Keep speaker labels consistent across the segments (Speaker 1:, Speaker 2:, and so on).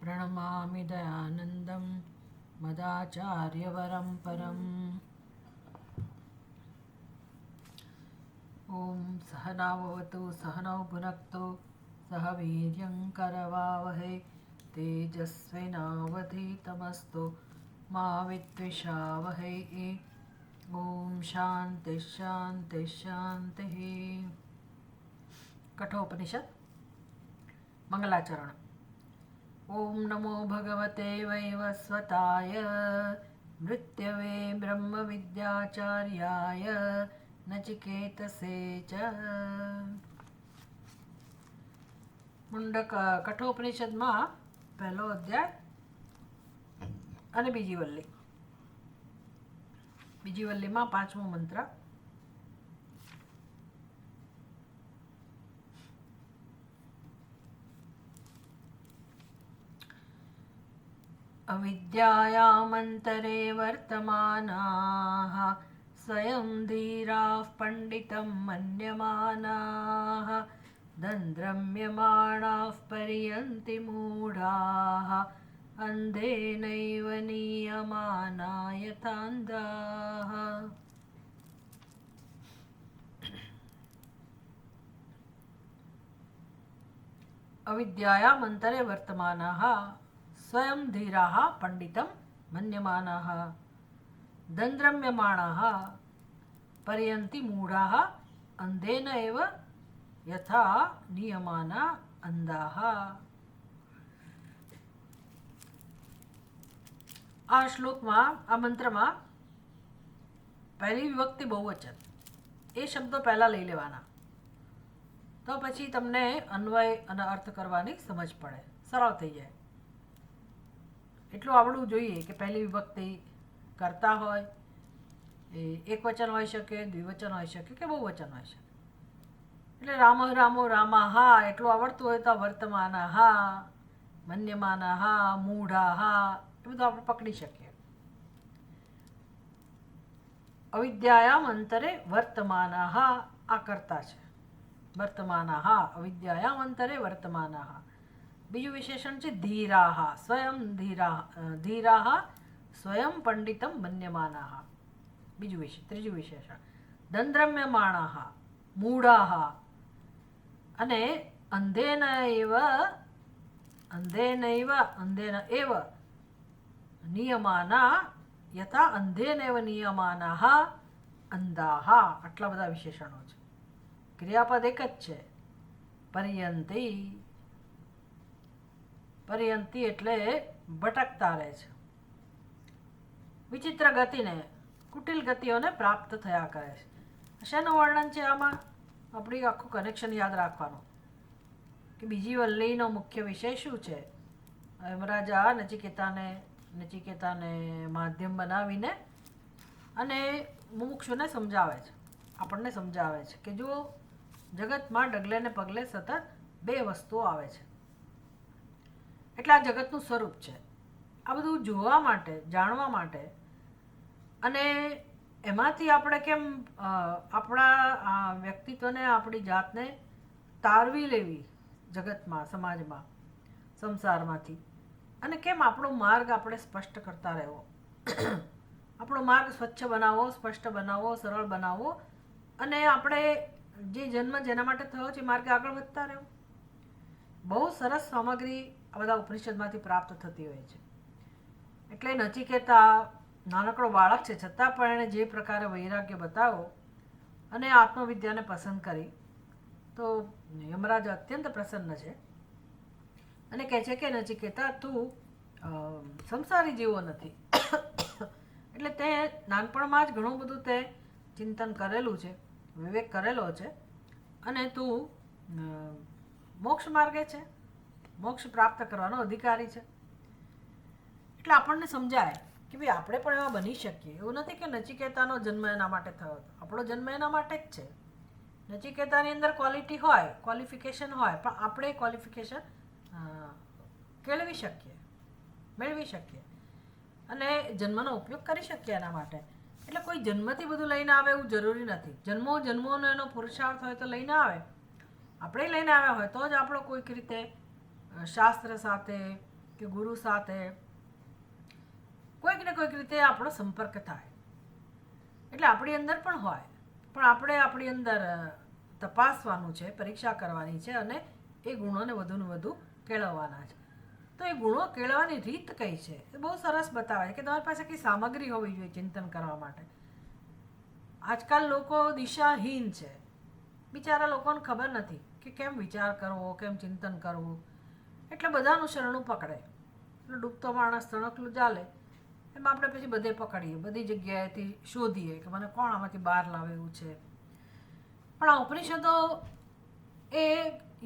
Speaker 1: प्रणमामि दयानन्दं मदाचार्यवरं परम्। ॐ सहना भवतु सहनौ भुनक्तु सह वीर्यं करवावहै तेजस्विनावधीतमस्तु मा विद्विषावहै। ॐ शान्ति शान्ति शान्तिः। कठोपनिषद मंगलाचरण। ॐ नमो भगवते वैवस्वताय मृत्यवे ब्रह्मविद्याचार्याय नचिकेतसे च। कठोपनिषदમાં પહેલો અધ્યાય અને બીજી વલ્લીમાં પાંચમો મંત્ર। अविद्यायामन्तरे वर्तमानाः स्वयं धीराः पण्डितं मन्यमानाः दन्द्रम्यमाणाः पर्यन्ति मूढाः अन्धेनैव नीयमाना यथान्धाः। अविद्यायामन्तरे वर्तमानाः स्वयं धीराः पंडितं मन्यमानाः दन्द्रम्यमाणाः पर्यन्ति मूढाः अंधेन एव यथा नियमाना अंधाः। आ श्लोकમાં આ મંત્રમાં પહેલી વિભક્તિ બહુવચન એ શબ્દો પહેલા લઈ લેવાના તો પછી તમને અન્વય અને અર્થ કરવાની સમજ પડે, સરળ થઈ જાય। એટલું આવડવું જોઈએ કે પહેલી વિભક્તિ કર્તા હોય એ એકવચન હોઈ શકે, દ્વિવચન હોઈ શકે કે બહુવચન હોઈ શકે। એટલે રામો રામો રામાહા એટલું આવડતું હોય તો વર્તમાનાહા, મન્યમાનાહા, મૂઢાહા એ બધું આપણે પકડી શકીએ। અવિદ્યાયામ અંતરે વર્તમાનાહા આ કર્તા છે, વર્તમાનાહા અવિદ્યાયામ અંતરે વર્તમાનાહા। बीजू विशेषण है धीराः, स्वयं धीराः स्वयं पंडितं मन्यमानाः। त्रीजू विशेषण दन्द्रम्यमाणाः मूढाः अने अंधेन एव नियमाना यथा अंधेन एव नियमानाः अंधाः। आटला बधा विशेषणो छे। क्रियापद एक ज छे पर्यन्ति। पर्यंति એટલે ભટકતા રહે છે, વિચિત્ર ગતિને, કુટિલ ગતિઓને પ્રાપ્ત થયા કરે છે। શેનું વર્ણન છે આમાં? આપણે આખું કનેક્શન યાદ રાખવાનું કે બીજી વલ્લીનો મુખ્ય વિષય શું છે। યમરાજા નચિકેતાને માધ્યમ બનાવીને અને મુમુક્ષુને સમજાવે છે, આપણને સમજાવે છે કે જો જગતમાં ડગલે ને પગલે સતત બે વસ્તુઓ આવે છે એટલે આ જગતનું સ્વરૂપ છે। આ બધું જોવા માટે, જાણવા માટે અને એમાંથી આપણે કેમ આપણા વ્યક્તિત્વને, આપણી જાતને તારવી લેવી જગતમાં, સમાજમાં, સંસારમાંથી, અને કેમ આપણો માર્ગ આપણે સ્પષ્ટ કરતા રહેવો, આપણો માર્ગ સ્વચ્છ બનાવવો, સ્પષ્ટ બનાવવો, સરળ બનાવવો અને આપણે જે જન્મ જેના માટે થયો છે માર્ગે આગળ વધતા રહેવું। બહુ સરસ સામગ્રી આ બધા ઉપનિષદમાંથી પ્રાપ્ત થતી હોય છે। એટલે નચિકેતા નાનકડો બાળક છે છતાં પણ એણે જે પ્રકારે વૈરાગ્ય બતાવો અને આત્મવિદ્યાને પસંદ કરી તો યમરાજ અત્યંત પ્રસન્ન છે અને કહે છે કે નચિકેતા તું સંસારી જેવો નથી। એટલે તે નાનપણમાં જ ઘણું બધું તે ચિંતન કરેલું છે, વિવેક કરેલો છે અને તું મોક્ષ માર્ગે છે, મોક્ષ પ્રાપ્ત કરવાનો અધિકારી છે। એટલે આપણને સમજાય કે ભાઈ આપણે પણ એવા બની શકીએ। એવું નથી કે નચિકેતાનો જન્મ એના માટે થયો હતો, આપણો જન્મ એના માટે જ છે। નચિકેતાની અંદર ક્વોલિટી હોય, ક્વોલિફિકેશન હોય, પણ આપણે ક્વોલિફિકેશન કેળવી શકીએ, મેળવી શકીએ અને જન્મનો ઉપયોગ કરી શકીએ એના માટે। એટલે કોઈ જન્મથી બધું લઈને આવે એવું જરૂરી નથી। જન્મોનો એનો પુરુષાર્થ હોય તો લઈને આવે, આપણે લઈને આવ્યા હોય તો જ આપણો કોઈક રીતે શાસ્ત્ર સાથે કે ગુરુ સાથે કોઈક ને કોઈક રીતે આપણો સંપર્ક થાય, એટલે આપણી અંદર પણ હોય, પણ આપણે આપણી અંદર તપાસવાનું છે, પરીક્ષા કરવાની છે અને એ ગુણોને વધુને વધુ કેળવવાના છે. તો એ ગુણો કેળવવાની રીત કઈ છે એ બહુ સરસ બતાવે છે કે તમારી પાસે કઈ સામગ્રી હોવી જોઈએ ચિંતન કરવા માટે. આજકાલ લોકો દિશાહીન છે, બિચારા લોકોને ખબર નથી કે કેમ વિચાર કરવો, કેમ ચિંતન કરવું, એટલે બધાનું શરણું પકડે. એટલે ડૂબતો માણસ તણકલું ચાલે એમ આપણે પછી બધે પકડીએ, બધી જગ્યાએથી શોધીએ કે મને કોણ આમાંથી બહાર લાવે એવું છે. પણ આ ઉપનિષદો એ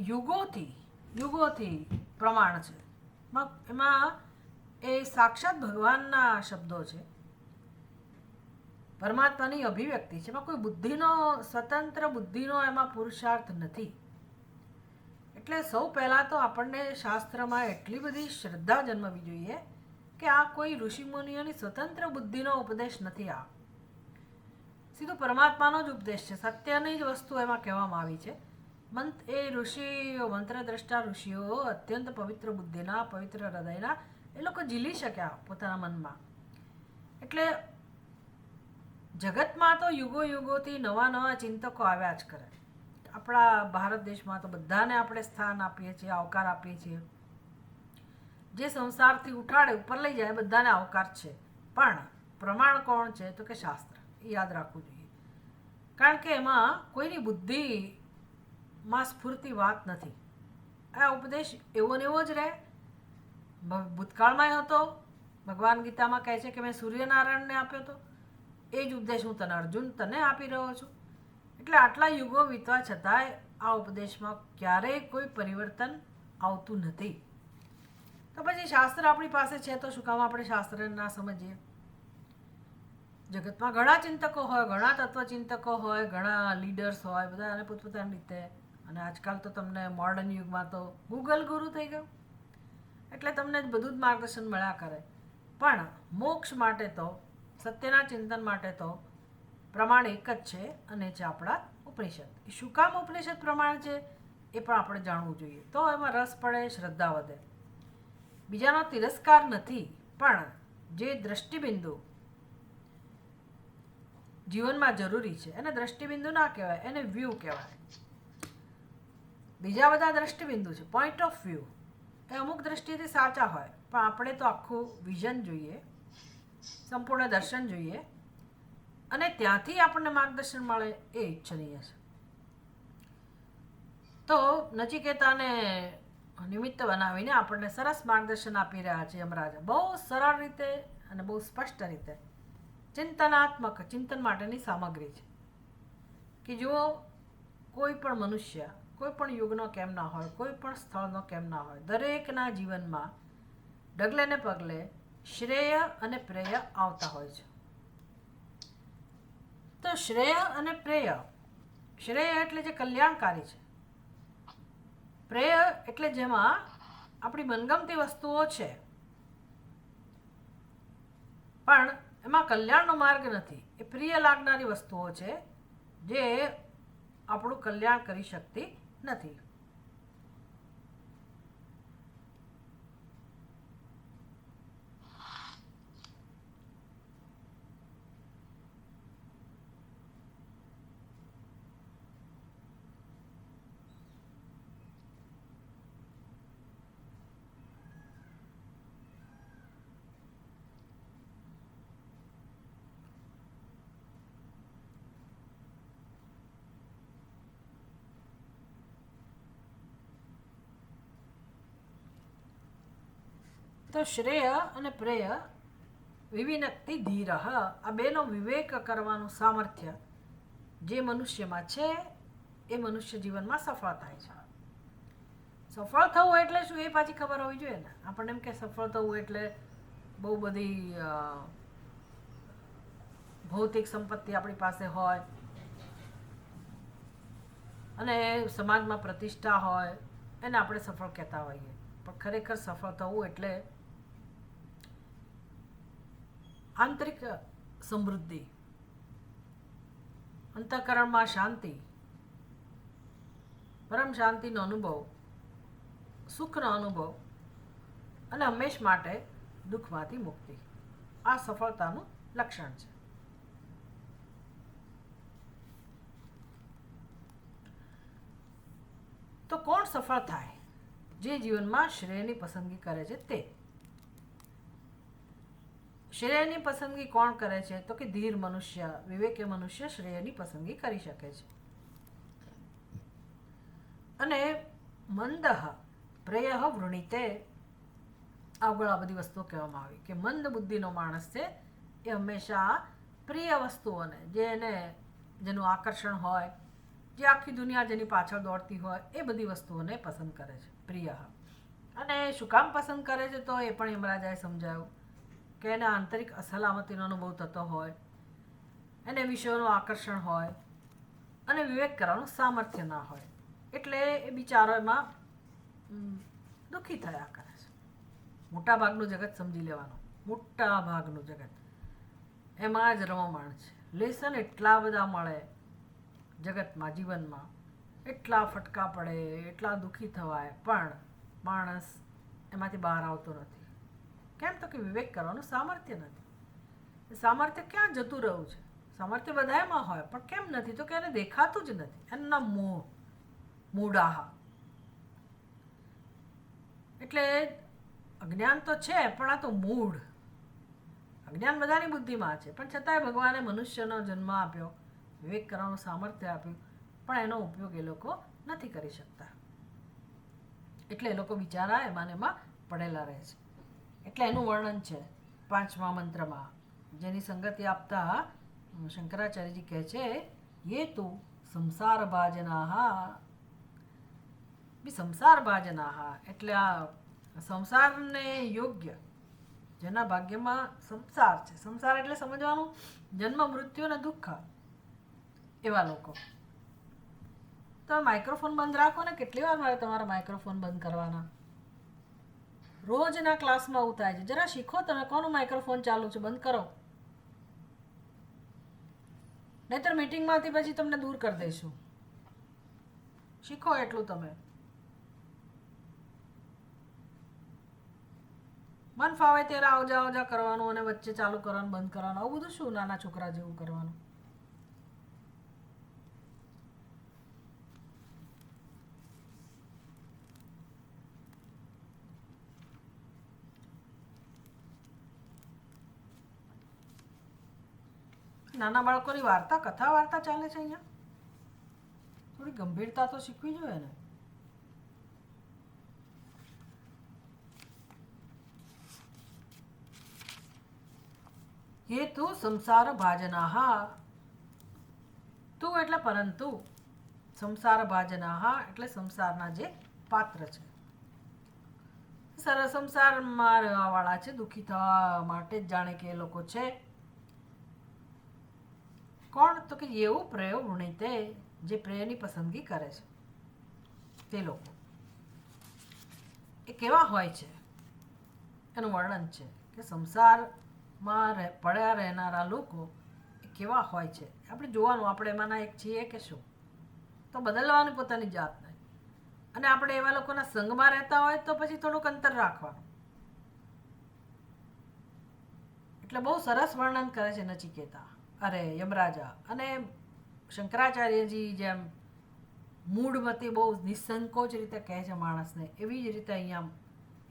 Speaker 1: યુગોથી પ્રમાણ છે. એમાં એ સાક્ષાત ભગવાનના શબ્દો છે, પરમાત્માની અભિવ્યક્તિ છે. એમાં કોઈ બુદ્ધિનો, સ્વતંત્ર બુદ્ધિનો એમાં પુરુષાર્થ નથી. એટલે સૌ પહેલાં તો આપણને શાસ્ત્રમાં એટલી બધી શ્રદ્ધા જન્મવી જોઈએ કે આ કોઈ ઋષિમુનિઓની સ્વતંત્ર બુદ્ધિનો ઉપદેશ નથી. આ સીધો પરમાત્માનો જ ઉપદેશ છે, સત્યની જ વસ્તુ એમાં કહેવામાં આવી છે. એ ઋષિઓ, મંત્રદ્રષ્ટા ઋષિઓ અત્યંત પવિત્ર બુદ્ધિના, પવિત્ર હૃદયના, એ લોકો ઝીલી શક્યા પોતાના મનમાં. એટલે જગતમાં તો યુગોથી નવા ચિંતકો આવ્યા જ કરે. આપણા ભારત દેશમાં તો બધાને આપણે સ્થાન આપીએ છીએ, આવકાર આપીએ છીએ. જે સંસારથી ઉઠાડે ઉપર લઈ જાય બધાને આવકાર છે, પણ પ્રમાણ કોણ છે તો કે શાસ્ત્ર. એ યાદ રાખવું જોઈએ, કારણ કે એમાં કોઈની બુદ્ધિમાં સ્ફૂર્તિ વાત નથી. આ ઉપદેશ એવો ને એવો જ રહે. ભૂતકાળમાં હતો, ભગવાન ગીતામાં કહે છે કે મેં સૂર્યનારાયણને આપ્યો હતો, એ જ ઉપદેશ હું અર્જુન તને આપી રહ્યો છું. એટલે આટલા યુગો વીતવા છતાંય આ ઉપદેશમાં ક્યારેય કોઈ પરિવર્તન આવતું નથી. તો પછી શાસ્ત્ર આપણી પાસે છે તો શું કામ આપણે શાસ્ત્રને ના સમજીએ? જગતમાં ઘણા ચિંતકો હોય, ઘણા તત્વચિંતકો હોય, ઘણા લીડર્સ હોય, બધા પોતપોતાની રીતે. અને આજકાલ તો તમને મોડર્ન યુગમાં તો ગૂગલ ગુરુ થઈ ગયું, એટલે તમને બધું જ માર્ગદર્શન મળ્યા કરે. પણ મોક્ષ માટે તો, સત્યના ચિંતન માટે તો પ્રમાણ એક જ છે, અને છે આપણા ઉપનિષદ. એ શું કામ ઉપનિષદ પ્રમાણ છે એ પણ આપણે જાણવું જોઈએ, તો એમાં રસ પડે, શ્રદ્ધા વધે. બીજાનો તિરસ્કાર નથી, પણ જે દ્રષ્ટિબિંદુ જીવનમાં જરૂરી છે એને દ્રષ્ટિબિંદુ ના કહેવાય, એને વ્યૂ કહેવાય. બીજા બધા દ્રષ્ટિબિંદુ છે, પોઈન્ટ ઓફ વ્યૂ, એ અમુક દ્રષ્ટિથી સાચા હોય, પણ આપણે તો આખું વિઝન જોઈએ, સંપૂર્ણ દર્શન જોઈએ, અને ત્યાંથી આપણને માર્ગદર્શન મળે એ ઈચ્છનીય છે. તો નચિકેતાને નિમિત્ત બનાવીને આપણને સરસ માર્ગદર્શન આપી રહ્યા છે યમરાજા, બહુ સરળ રીતે અને બહુ સ્પષ્ટ રીતે. ચિંતનાત્મક, ચિંતન માટેની સામગ્રી છે કે જો કોઈ પણ મનુષ્ય કોઈ પણ યુગનો કેમ ના હોય, કોઈ પણ સ્થળનો કેમ ના હોય, દરેકના જીવનમાં ડગલે ને પગલે શ્રેય અને પ્રેય આવતા હોય છે. તો શ્રેય અને પ્રેય, શ્રેય એટલે જે કલ્યાણકારી છે, પ્રેય એટલે જેમાં આપણી મનગમતી વસ્તુઓ છે પણ એમાં કલ્યાણનો માર્ગ નથી, એ પ્રિય લાગનારી વસ્તુઓ છે જે આપણું કલ્યાણ કરી શકતી નથી. તો શ્રેય અને પ્રેય વિવિનક્તિ ધીરઃ, આ બેનો વિવેક કરવાનું સામર્થ્ય જે મનુષ્યમાં છે એ મનુષ્ય જીવનમાં સફળ થાય છે. સફળ થવું એટલે શું એ પાછી ખબર હોવી જોઈએ ને. આપણને એમ કે સફળ થવું એટલે બહુ બધી ભૌતિક સંપત્તિ આપણી પાસે હોય અને સમાજમાં પ્રતિષ્ઠા હોય, એને આપણે સફળ કહેતા હોઈએ. પણ ખરેખર સફળ થવું એટલે આંતરિક સમૃદ્ધિ, અંતઃકરણમાં શાંતિ, પરમ શાંતિનો અનુભવ, સુખનો અનુભવ, અને હંમેશ માટે દુઃખમાંથી મુક્તિ. આ સફળતાનું લક્ષણ છે. તો કોણ સફળ થાય? જે જીવનમાં શ્રેયની પસંદગી કરે છે તે. શ્રેયની પસંદગી કોણ કરે છે? તો કે ધીર મનુષ્ય, વિવેકી મનુષ્ય શ્રેયની પસંદગી કરી શકે છે. અને મંદઃ પ્રેય વૃણીતે, આગળ આ બધી વસ્તુઓ કહેવામાં આવી કે મંદ બુદ્ધિનો માણસ છે એ હંમેશા પ્રિય વસ્તુઓને, જેનું આકર્ષણ હોય, જે આખી દુનિયા જેની પાછળ દોડતી હોય, એ બધી વસ્તુઓને પસંદ કરે છે. પ્રિય. અને શું કામ પસંદ કરે છે? તો એ પણ યમરાજાએ સમજાયું કે એને આંતરિક અસલામતીનો અનુભવ થતો હોય, એને વિષયોનું આકર્ષણ હોય અને વિવેક કરવાનું સામર્થ્ય ના હોય, એટલે એ બિચારો એમાં દુઃખી થયા કરે છે. મોટા ભાગનું જગત સમજી લેવાનું, મોટા ભાગનું જગત એમાં જ રમમાણ છે. લેસન એટલા બધા મળે જગતમાં, જીવનમાં એટલા ફટકા પડે, એટલા દુઃખી થવાય, પણ માણસ એમાંથી બહાર આવતો નથી. કેમ? તો કે વિવેક કરવાનું સામર્થ્ય નથી. સામર્થ્ય ક્યાં જતું રહ્યું છે? સામર્થ્ય બધામાં હોય, પણ કેમ નથી? તો કે એને દેખાતું જ નથી. એનું નામ મૂઢાહ. એટલે અજ્ઞાન તો છે, પણ આ તો મૂઢ. અજ્ઞાન બધાની બુદ્ધિમાં છે, પણ છતાંય ભગવાને મનુષ્યનો જન્મ આપ્યો, વિવેક કરવાનું સામર્થ્ય આપ્યું, પણ એનો ઉપયોગ એ લોકો નથી કરી શકતા. એટલે એ લોકો બિચારા એમાં પડેલા રહે છે. એટલે એનું વર્ણન છે 5મા મંત્રમાં, જેની સંગતિ આપતા શંકરાચાર્યજી કહે છે, યે તુ સંસાર ભાજનાહ. સંસાર ભાજનાહ એટલે આ સંસારને યોગ્ય, જેના ભાગ્યમાં સંસાર છે. સંસાર એટલે સમજવાનું જન્મ, મૃત્યુ અને દુઃખ, એવા લોકો. તમે માઇક્રોફોન બંધ રાખો ને. કેટલી વાર મારે તમારા માઇક્રોફોન બંધ કરવાના? રોજના ક્લાસમાં આવું થાય છે. જરા શીખો તમે. કોનું માઇક્રોફોન ચાલુ છે? બંધ કરો, નહીતર મીટિંગમાંથી પછી તમને દૂર કરી દઈશું. શીખો એટલું તમે. મન ફાવે ત્યારે આવજા કરવાનું અને વચ્ચે ચાલુ કરવાનું, બંધ કરવાનું, આવું બધું શું નાના છોકરા જેવું કરવાનું? નાના બાળકોની વાર્તા, કથા વાર્તા ચાલે છે અહીંયા. થોડી ગંભીરતા તો શીખવી જોઈએ ને. હેતુ સંસાર ભાજનાહ. તું એટલે પરંતુ, સંસાર ભાજનાહ એટલે સંસારના જે પાત્ર છે, સંસારમાં રહેવા વાળા છે, દુઃખી થવા માટે જ જાણે કે એ લોકો છે. કોણ? તો કે એવું પ્રેય વૃણીતે, જે પ્રેયની પસંદગી કરે છે તે લોકો. એ કેવા હોય છે એનું વર્ણન છે કે સંસારમાં પડ્યા રહેનારા લોકો એ કેવા હોય છે. આપણે જોવાનું, આપણે એમાંના એક છીએ કે શું, તો બદલવાની પોતાની જાતને. અને આપણે એવા લોકોના સંગમાં રહેતા હોય તો પછી થોડુંક અંતર રાખવાનું. એટલે બહુ સરસ વર્ણન કરે છે નચિકેતા, યમરાજા. અને શંકરાચાર્યજી જેમ મૂળમતી બહુ નિસંકોચ રીતે કહે છે માણસને, એવી જ રીતે અહીંયા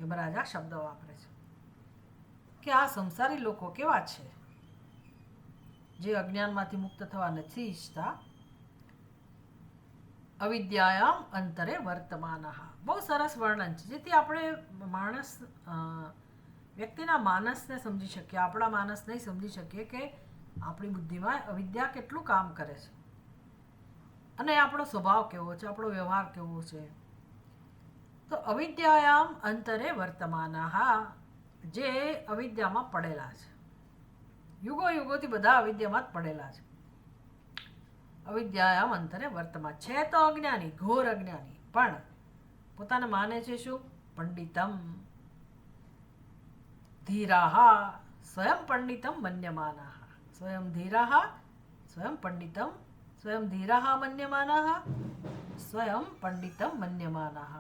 Speaker 1: યમરાજા શબ્દ વાપરે છે કે આ સંસારી લોકો કેવા છે, જે અજ્ઞાનમાંથી મુક્ત થવા નથી ઈચ્છતા. અવિદ્યાયામ અંતરે વર્તમાનઃ. બહુ સરસ વર્ણન છે, જેથી આપણે માણસ, વ્યક્તિના માનસને સમજી શકીએ. આપણા માનસ નહીં સમજી શકીએ કે આપણી બુદ્ધિમાં અવિદ્યા કેટલું કામ કરે છે અને આપણો સ્વભાવ કેવો છે, આપણો વ્યવહાર કેવો છે. તો અવિદ્યાયામ અંતરે વર્તમાનઃ, જે અવિદ્યામાં પડેલા છે. યુગો યુગોથી બધા અવિદ્યામાં જ પડેલા છે. અવિદ્યાયામ અંતરે વર્તમાન છે તો અજ્ઞાની, ઘોર અજ્ઞાની, પણ પોતાને માને છે શું? પંડિતમ. ધીરાહ સ્વયં પંડિતમ મન્યમાનાહ. સ્વયં ધીરાહ સ્વયં પંડિતમ, સ્વયં ધીરાહ મન્યમાનાહ, સ્વયં પંડિતમ મન્યમાનાહ.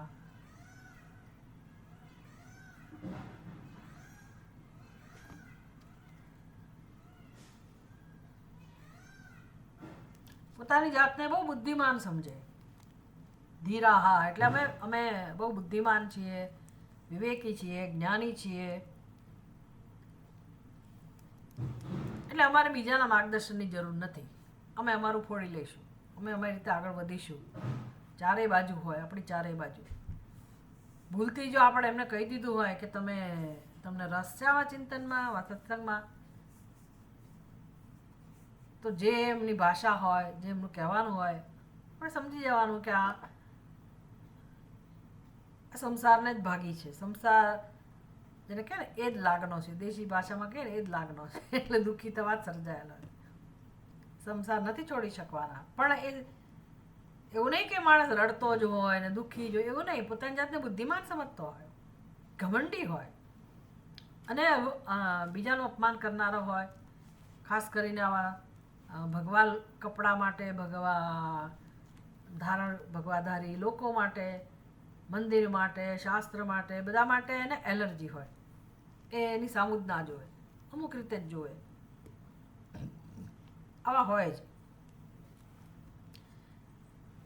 Speaker 1: પોતાની જાતને બહુ બુદ્ધિમાન સમજે. ધીરાહા એટલે અમે બહુ બુદ્ધિમાન છીએ, વિવેકી છીએ, જ્ઞાની છીએ, એટલે અમારે બીજાના માર્ગદર્શનની જરૂર નથી. અમે અમારું ફોડી લઈશું, અમે અમારી રીતે આગળ વધીશું. ચારેય બાજુ હોય, આપણી ચારેય બાજુ. ભૂલથી જો આપણે એમને કહી દીધું હોય કે તમને રસ છે આવા ચિંતનમાં, સત્સંગમાં, તો જે એમની ભાષા હોય, જે એમનું કહેવાનું હોય, આપણે સમજી જવાનું કે આ સંસારને જ ભાગી છે. સંસાર જેને કહે ને એ જ લાગનો છે, દેશી ભાષામાં કહે ને એ જ લાગનો છે, એટલે દુઃખી થવા જ સર્જાયેલો છે. સંસાર નથી છોડી શકવાના. પણ એવું નહીં કે માણસ રડતો જ હોય ને દુઃખી જ હોય, એવું નહીં. પોતાની જાતને બુદ્ધિમાન સમજતો હોય, ઘમંડી હોય, અને બીજાનું અપમાન કરનારો હોય, ખાસ કરીને આવા ભગવા કપડા માટે, ભગવાધારી લોકો માટે, મંદિર માટે, શાસ્ત્ર માટે, બધા માટે એને એલર્જી હોય. એ એની સામું જ ના જોવે, અમુક રીતે જ જોવે. આવા હોય જ.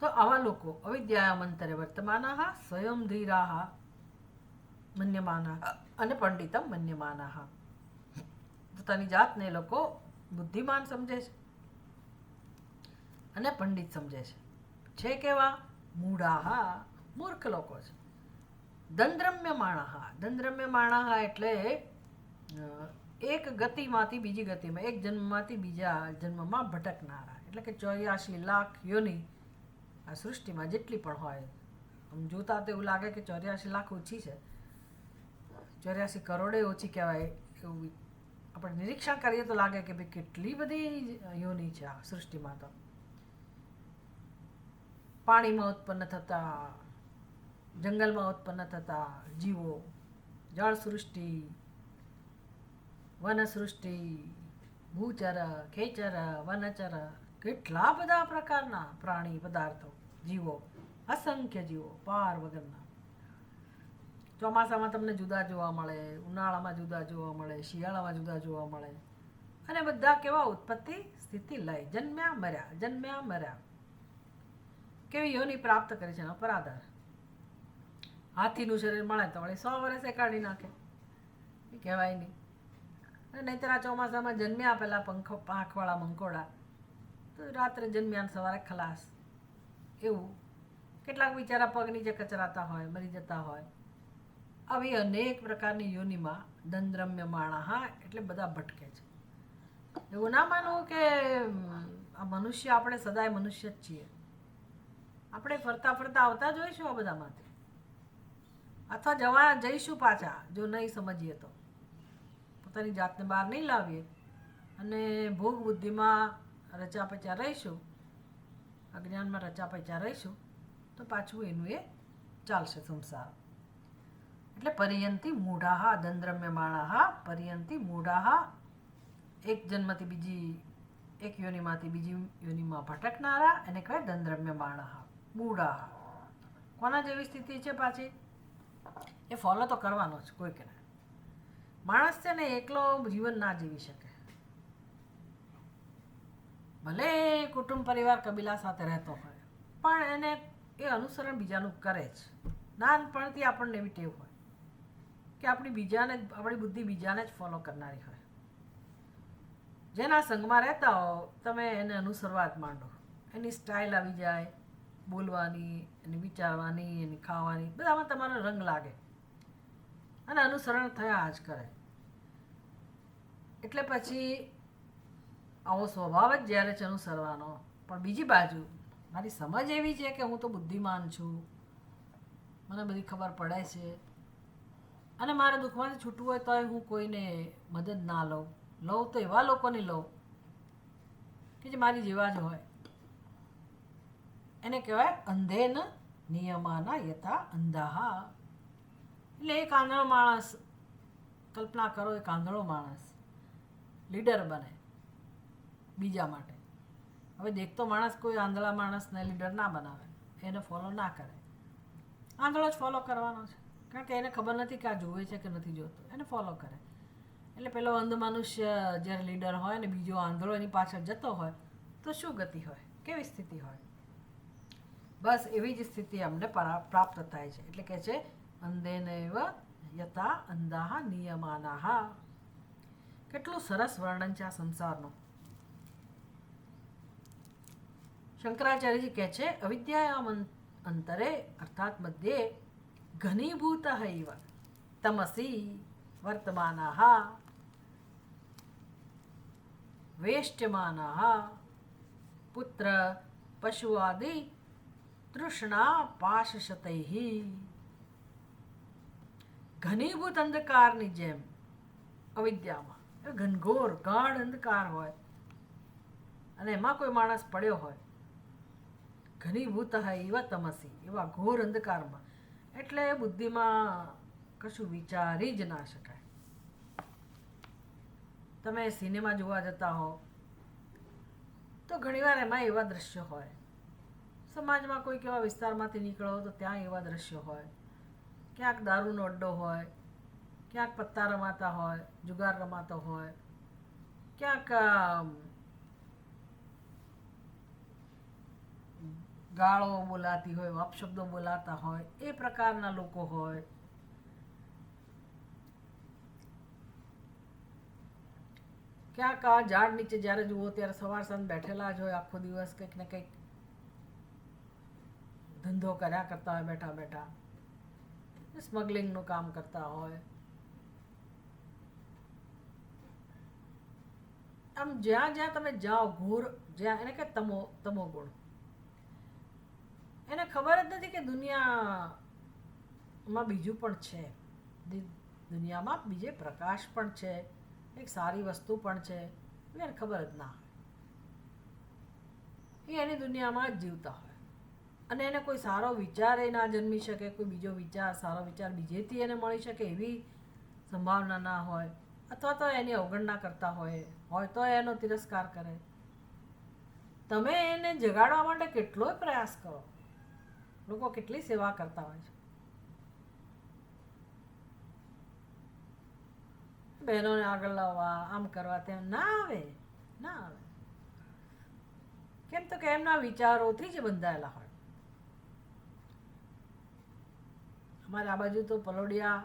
Speaker 1: તો આવા લોકો અવિદ્યામંતરે વર્તમાનાઃ સ્વયં ધીરાઃ મન્યમાનાઃ અને પંડિતમ મન્યમાનાઃ. પોતાની જાતને લોકો બુદ્ધિમાન સમજે છે અને પંડિત સમજે છે. કેવા? મૂઢાઃ, મૂર્ખ લોકો છે. દંદ્રમ્યમાણાઃ, દંદ્રમ્યમાણાઃ એટલે એક ગતિમાંથી બીજી ગતિમાં, એક જન્મમાંથી બીજા જન્મમાં ભટકનારા. એટલે કે 84 લાખ યોની આ સૃષ્ટિમાં જેટલી પણ હોય, આમ જોતા તો એવું લાગે કે 84 લાખ ઓછી છે, 84 કરોડે ઓછી કહેવાય. એવું આપણે નિરીક્ષણ કરીએ તો લાગે કે ભાઈ કેટલી બધી યોની છે આ સૃષ્ટિમાં. તો પાણીમાં ઉત્પન્ન થતા, જંગલમાં ઉત્પન્ન થતા જીવો, જળ સૃષ્ટિ, વનસૃષ્ટિ, ભૂચર, ખેચર, વનચર, કેટલા બધા પ્રકારના પ્રાણી, પદાર્થો, જીવો, અસંખ્ય જીવો, પાર વગરના. ચોમાસામાં તમને જુદા જોવા મળે, ઉનાળામાં જુદા જોવા મળે, શિયાળામાં જુદા જોવા મળે. અને બધા કેવા? ઉત્પત્તિ, સ્થિતિ, લય, જન્મ્યા મર્યા, જન્મ્યા મર્યા. કેવી યોની પ્રાપ્ત કરી છે એના પર આધાર. હાથીનું શરીર મળે તો વળી 100 વર્ષે કાઢી નાખે, એ કહેવાય નહીં. નહીંતર આ ચોમાસામાં જન્મ્યા પેલા પાંખવાળા મંકોડા, તો રાત્રે જન્મ્યા સવારે ખલાસ. એવું કેટલાક બિચારા પગ નીચે કચરાતા હોય, મરી જતા હોય. આવી અનેક પ્રકારની યોનિમાં દંદ્રમ્યમાણાઃ એટલે બધા ભટકે છે. એવું ના માનવું કે આ મનુષ્ય, આપણે સદાય મનુષ્ય જ છીએ. આપણે ફરતા ફરતા આવતા જોઈશું આ બધામાંથી, અથવા જઈશું પાછા, જો નહીં સમજીએ તો. પોતાની જાતને બહાર નહીં લાવીએ અને ભોગ બુદ્ધિમાં રચાપચા રહીશું, અજ્ઞાનમાં રચાપચા રહીશું, તો પાછું એનું એ ચાલશે સંસાર. એટલે પર્યંતિ મૂઢાઃ દંદ્રમ્યમાણાઃ, પર્યંતિ મૂઢાઃ, એક જન્મથી બીજી, એક યોનિમાંથી બીજી યોનિમાં ભટકનારા એને કહેવાય દંદ્રમ્યમાણાઃ, મૂઢાઃ. કોના જેવી સ્થિતિ છે પાછી? એ ફોલો તો કરવાનો જ કોઈ કે. માણસ છે ને એકલો જીવન ના જીવી શકે. ભલે કુટુંબ પરિવાર કબીલા સાથે રહેતો હોય, પણ એને એ અનુસરણ બીજાનું કરે જ. નાનપણથી આપણને એવી ટેવ હોય કે આપણી બુદ્ધિ બીજાને જ ફોલો કરનારી હોય. જેના સંગમાં રહેતા હો તમે એને અનુસરવા જ માંડો. એની સ્ટાઇલ આવી જાય, બોલવાની, એની વિચારવાની, એની ખાવાની, બધામાં તમારો રંગ લાગે અને અનુસરણ થયા જ કરે. એટલે પછી આવો સ્વભાવ જ જ્યારે છે અનુસરવાનો. પણ બીજી બાજુ મારી સમજ એવી છે કે હું તો બુદ્ધિમાન છું, મને બધી ખબર પડે છે, અને મારે દુઃખમાંથી છૂટવું હોય તો હું કોઈને મદદ ના લઉં તો એવા લોકોની લઉં કે જે મારી જેવા જ હોય. એને કહેવાય અંધેન નિયમાના યથા અંધાહા. એટલે એક આંધળો માણસ, કલ્પના કરો, એક આંધળો માણસ લીડર બને બીજા માટે. હવે દેખતો માણસ કોઈ આંધળા માણસને લીડર ના બનાવે, એને ફોલો ના કરે. આંધળો જ ફોલો કરવાનો છે, કારણ કે એને ખબર નથી કે આ જોવે છે કે નથી જોતો, એને ફોલો કરે. એટલે પેલો અંધ મનુષ્ય જ્યારે લીડર હોય ને બીજો આંધળો એની પાછળ જતો હોય તો શું ગતિ હોય? કેવી સ્થિતિ હોય? બસ એવી જ સ્થિતિ અમને પ્રાપ્ત થાય છે. એટલે કે છે અંધેનૈવ યથા અંધાહ નિયમાનાહ. કેટલું સરસ વર્ણન છે આ સંસારનું. શંકરાચાર્યજી કહે છે અવિદ્યાયામ અંતરે અર્થાત મધ્યે ઘનીભૂત ઇવ તમસી વર્તમાનાહ વેષ્ટ્યમાનાહ પુત્ર પશુઆદિ તૃષ્ણા પાશશતૈઃ. ઘનીભૂત અંધકારની જેમ અવિદ્યામાં ઘનઘોર ગાઢ અંધકાર હોય અને એમાં કોઈ માણસ પડ્યો હોય, ઘનીભૂત એવા તમસી, એવા ઘોર અંધકારમાં, એટલે બુદ્ધિમાં કશું વિચારી જ ના શકાય. તમે સિનેમા જોવા જતા હો તો ઘણીવાર એમાં એવા દ્રશ્યો હોય, સમાજમાં કોઈક એવા વિસ્તારમાંથી નીકળો તો ત્યાં એવા દ્રશ્યો હોય, ક્યાંક દારૂનો અડ્ડો હોય, ક્યાંક પત્તા રમાતા હોય, જુગાર રમાતો હોય, ક્યાંક ગાળો બોલાતી હોય, અપશબ્દો બોલાતા હોય, એ પ્રકારના લોકો હોય. ક્યાંક આ ઝાડ નીચે જ્યારે જુઓ ત્યારે સવાર સાંજ બેઠેલા જ હોય, આખો દિવસ કંઈક ને કંઈક ધંધો કર્યા કરતા હોય, બેઠા બેઠા સ્મગલિંગનું કામ કરતા હોય. આમ જ્યાં જ્યાં તમે જાઓ ઘોર, જ્યાં એને કે તમો ગુણ, એને ખબર જ નથી કે દુનિયામાં બીજું પણ છે, દુનિયામાં બીજે પ્રકાશ પણ છે, એક સારી વસ્તુ પણ છે, એને ખબર જ ના હોય. એ એની દુનિયામાં જ જીવતા હોય અને એને કોઈ સારો વિચાર એ ના જન્મી શકે, કોઈ બીજો વિચાર, સારો વિચાર બીજેથી એને મળી શકે એવી સંભાવના ના હોય, અથવા તો એની અવગણના કરતા હોય તો એનો તિરસ્કાર કરે. તમે એને જગાડવા માટે કેટલોય પ્રયાસ કરો, લોકો કેટલી સેવા કરતા હોય છે, બહેનોને આગળ લાવવા, આમ કરવા, તેમ ના આવે. કેમ તો કે એમના વિચારોથી જ બંધાયેલા હોય. અમારે આ બાજુ તો પલોડિયા,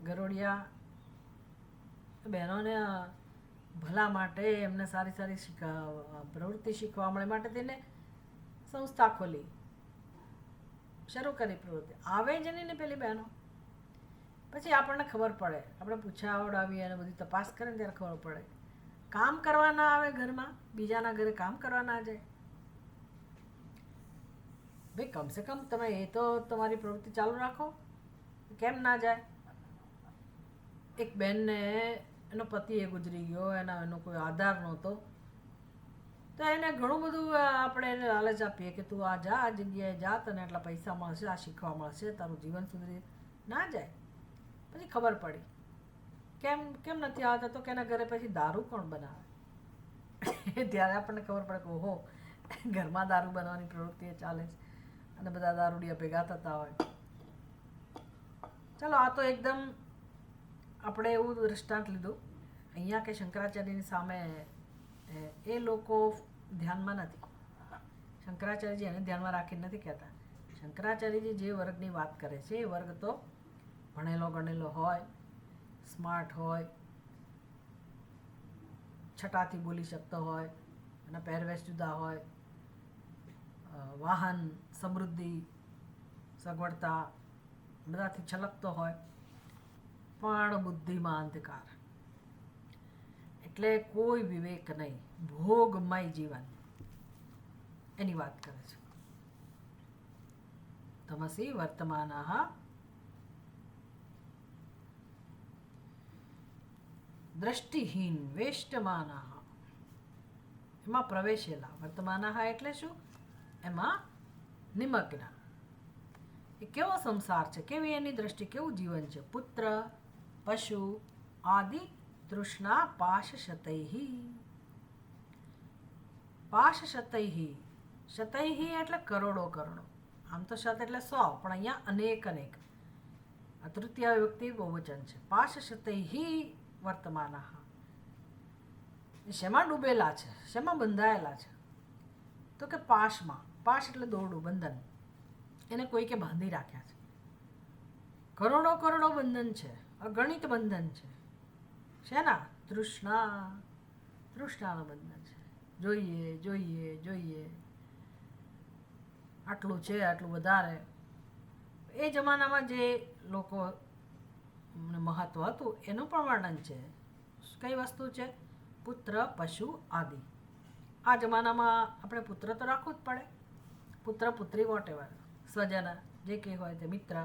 Speaker 1: ગરોડિયા બહેનોને ભલા માટે, એમને સારી સારી પ્રવૃત્તિ શીખવા મળે માટે તેને સંસ્થા ખોલી, શરૂ કરી પ્રવૃત્તિ. આવે જ નહીં ને પેલી બહેનો, પછી આપણને ખબર પડે, આપણે પૂછાવડાવીએ અને બધી તપાસ કરે ને ત્યારે ખબર પડે. કામ કરવા ના આવે ઘરમાં, બીજાના ઘરે કામ કરવા ના જાય. ભાઈ કમસે કમ તમે એ તો તમારી પ્રવૃત્તિ ચાલુ રાખો, કેમ ના જાય? એક બેનને એનો પતિ એ ગુજરી ગયો, એનો કોઈ આધાર નહોતો, તો એને ઘણું બધું આપણે એને લાલચ આપીએ કે તું આ જા, આ જગ્યાએ જા, તને આટલા પૈસા મળશે, આ શીખવા મળશે, તારું જીવન સુધરી. ના જાય. પછી ખબર પડી કેમ નથી આવતા, તો કે એના ઘરે પછી દારૂ કોણ બનાવે. ત્યારે આપણને ખબર પડે કે ઓહો, ઘરમાં દારૂ બનાવવાની પ્રવૃત્તિ ચાલે છે અને બધા દારૂડિયા ભેગા થતા હોય. ચાલો, આ તો એકદમ આપણે એવું દૃષ્ટાંત લીધું અહીંયા કે શંકરાચાર્યની સામે એ લોકો ધ્યાનમાં નથી. શંકરાચાર્યજી એને ધ્યાનમાં રાખીને નથી કહેતા. શંકરાચાર્યજી જે વર્ગની વાત કરે છે એ વર્ગ તો ભણેલો ગણેલો હોય, સ્માર્ટ હોય, છટાથી બોલી શકતો હોય, એના પહેરવેશ જુદા હોય, વાહન, સમૃદ્ધિ, સગવડતા બધાથી છલકતો હોય, પણ બુદ્ધિમાં અંધકાર, એટલે કોઈ વિવેક નહીં, ભોગમય જીવન, એની વાત કરે છે. તમસી વર્તમાનાહ દ્રષ્ટિહીન વેષ્ટમાનાહ, એમાં પ્રવેશેલા. વર્તમાનાહ એટલે શું? એમાં નિમગ્ન. એ કેવો સંસાર છે, કેવી એની દ્રષ્ટિ, કેવું જીવન છે. પુત્ર પશુ આદિ તૃષ્ણા પાશશતૈઃ. પાશશતૈઃ, શતૈઃ એટલે કરોડો કરોડો. આમ તો શત એટલે 100, પણ અહીંયા અનેક અનેક, આ તૃતીય વિભક્તિ બહુવચન છે. પાશશતૈઃ વર્તમાનાહ, શેમાં ડૂબેલા છે, શેમાં બંધાયેલા છે? તો તો કે પાશમાં. પાશ એટલે દોરડું, બંધન. એને કોઈકે બાંધી રાખ્યા છે. કરોડો કરોડો બંધન છે, અગણિત બંધન છે. શેના? તૃષ્ણાનું બંધન છે. જોઈએ જોઈએ જોઈએ, આટલું છે, આટલું વધારે. એ જમાનામાં જે લોકો મહત્વ હતું એનું પણ વર્ણન છે. કઈ વસ્તુ છે? પુત્ર, પશુ આદિ. આ જમાનામાં આપણે પુત્ર તો રાખવું જ પડે. પુત્ર, પુત્રી, વોટ એવર, સ્વજન જે કંઈ હોય તે, મિત્ર,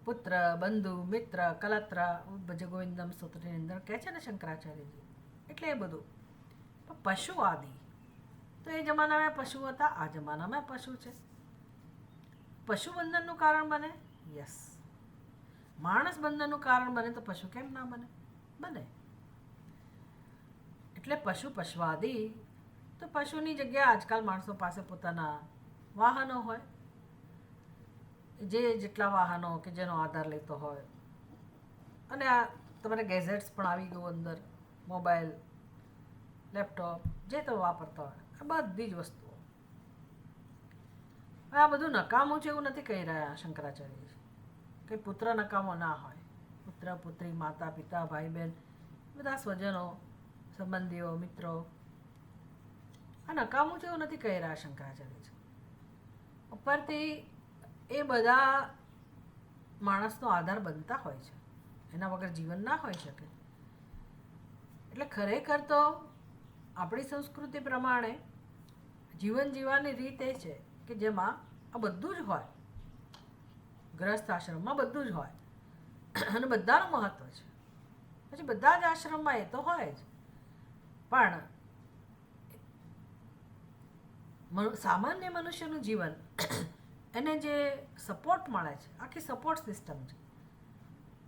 Speaker 1: પુત્ર, બંધુ, મિત્ર, કલત્ર, ભજ ગોવિંદમ સ્તોત્રની અંદર કહે છે ને શંકરાચાર્યજી. એટલે એ બધું. પશુ આદિ, તો એ જમાનામાં પશુ હતા, આ જમાનામાં પશુ છે. પશુ બંધનનું કારણ બને? યસ. માણસ બંધનનું કારણ બને તો પશુ કેમ ના બને? બને. એટલે પશુ, પશ્વાદી. તો પશુની જગ્યાએ આજકાલ માણસો પાસે પોતાના વાહનો હોય, જેટલા વાહનો કે જેનો આધાર લેતો હોય. અને આ તમારે ગેઝેટ્સ પણ આવી ગયું અંદર, મોબાઈલ, લેપટોપ, જે તો વાપરતા હોય, આ બધી જ વસ્તુઓ. આ બધું નકામું છે એવું નથી કહી રહ્યા શંકરાચાર્ય. કે પુત્ર નકામો ના હોય. પુત્ર, પુત્રી, માતા, પિતા, ભાઈ, બહેન, બધા સ્વજનો, સંબંધીઓ, મિત્રો, આ નકામું છે એવું નથી કહી રહ્યા શંકરાચાર્ય. ઉપરથી એ બધા માણસનો આધાર બનતા હોય છે, એના વગર જીવન ના હોઈ શકે. એટલે ખરેખર તો આપણી સંસ્કૃતિ પ્રમાણે જીવન જીવવાની રીત એ છે કે જેમાં આ બધું જ હોય. ગ્રસ્થ આશ્રમમાં બધું જ હોય અને બધાનું મહત્વ છે. પછી બધા જ આશ્રમમાં એ તો હોય જ, પણ સામાન્ય મનુષ્યનું જીવન, એને જે સપોર્ટ મળે છે, આખી સપોર્ટ સિસ્ટમ છે.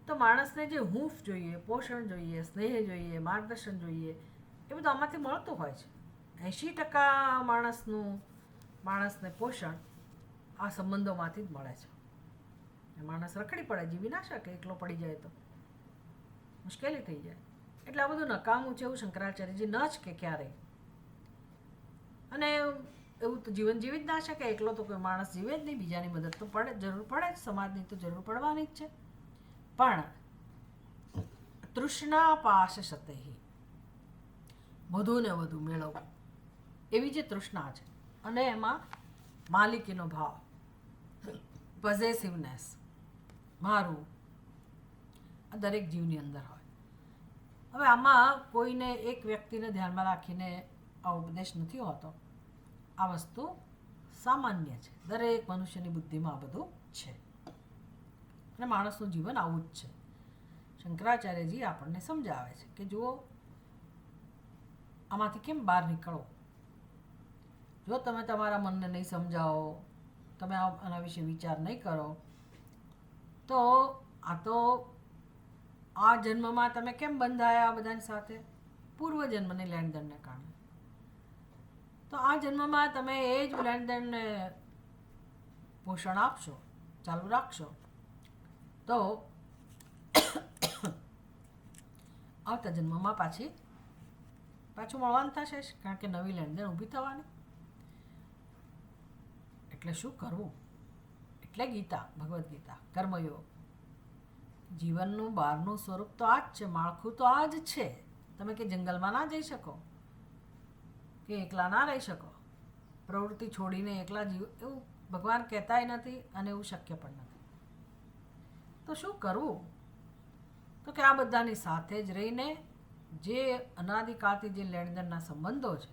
Speaker 1: તો માણસને જે હૂંફ જોઈએ, પોષણ જોઈએ, સ્નેહ જોઈએ, માર્ગદર્શન જોઈએ, એ બધું આમાંથી મળતું હોય છે. 80% માણસને પોષણ આ સંબંધોમાંથી જ મળે છે. માણસ રખડી પડે, જીવી ના શકે, એકલો પડી જાય તો મુશ્કેલી થઈ જાય. એટલે આ બધું નકામું છે એવું શંકરાચાર્યજી ન જ કે ક્યારેય. અને એવું તો જીવન જીવી જ ના શકે, એકલો તો કોઈ માણસ જીવે જ નહીં. બીજાની મદદ તો જરૂર પડે જ, સમાજની તો જરૂર પડવાની જ છે. પણ તૃષ્ણા પાશ સતેહી, વધુ ને વધુ મેળવવું, એવી જે તૃષ્ણા છે, અને એમાં માલિકીનો ભાવ, પોઝેસિવનેસ, મારું, આ દરેક જીવની અંદર હોય. હવે આમાં કોઈને એક વ્યક્તિને ધ્યાનમાં રાખીને આ ઉપદેશ નથી હોતો. આ વસ્તુ સામાન્ય છે, દરેક મનુષ્યની બુદ્ધિમાં આ બધું છે, અને માણસનું જીવન આવું જ છે. શંકરાચાર્યજી આપણને સમજાવે છે કે જુઓ, આમાંથી કેમ બહાર નીકળો. જો તમે તમારા મનને નહીં સમજાવો, તમે આના વિશે વિચાર નહીં કરો, તો આ જન્મમાં તમે કેમ બંધાયા આ બધાની સાથે? પૂર્વજન્મની લેણદેણને કારણે. તો આ જન્મમાં તમે એ જ લેણદેણને પોષણ આપશો, ચાલુ રાખશો, તો આવતા જન્મમાં પાછું મળવાનું થશે, કારણ કે નવી લેણદેણ ઊભી થવાની. એટલે શું કરવું? એટલે ગીતા, ભગવદ્ ગીતા, કર્મયોગ. જીવનનું બહારનું સ્વરૂપ તો આ જ છે, માળખું તો આ જ છે. તમે કે જંગલમાં ના જઈ શકો, કે એકલા ના રહી શકો, પ્રવૃત્તિ છોડીને એકલા જીવ, એવું ભગવાન કહેતાય નથી, અને એવું શક્ય પણ નથી. તો શું કરવું? તો કે આ બધાની સાથે જ રહીને જે અનાદિકાળથી જે લેણદેણના સંબંધો છે,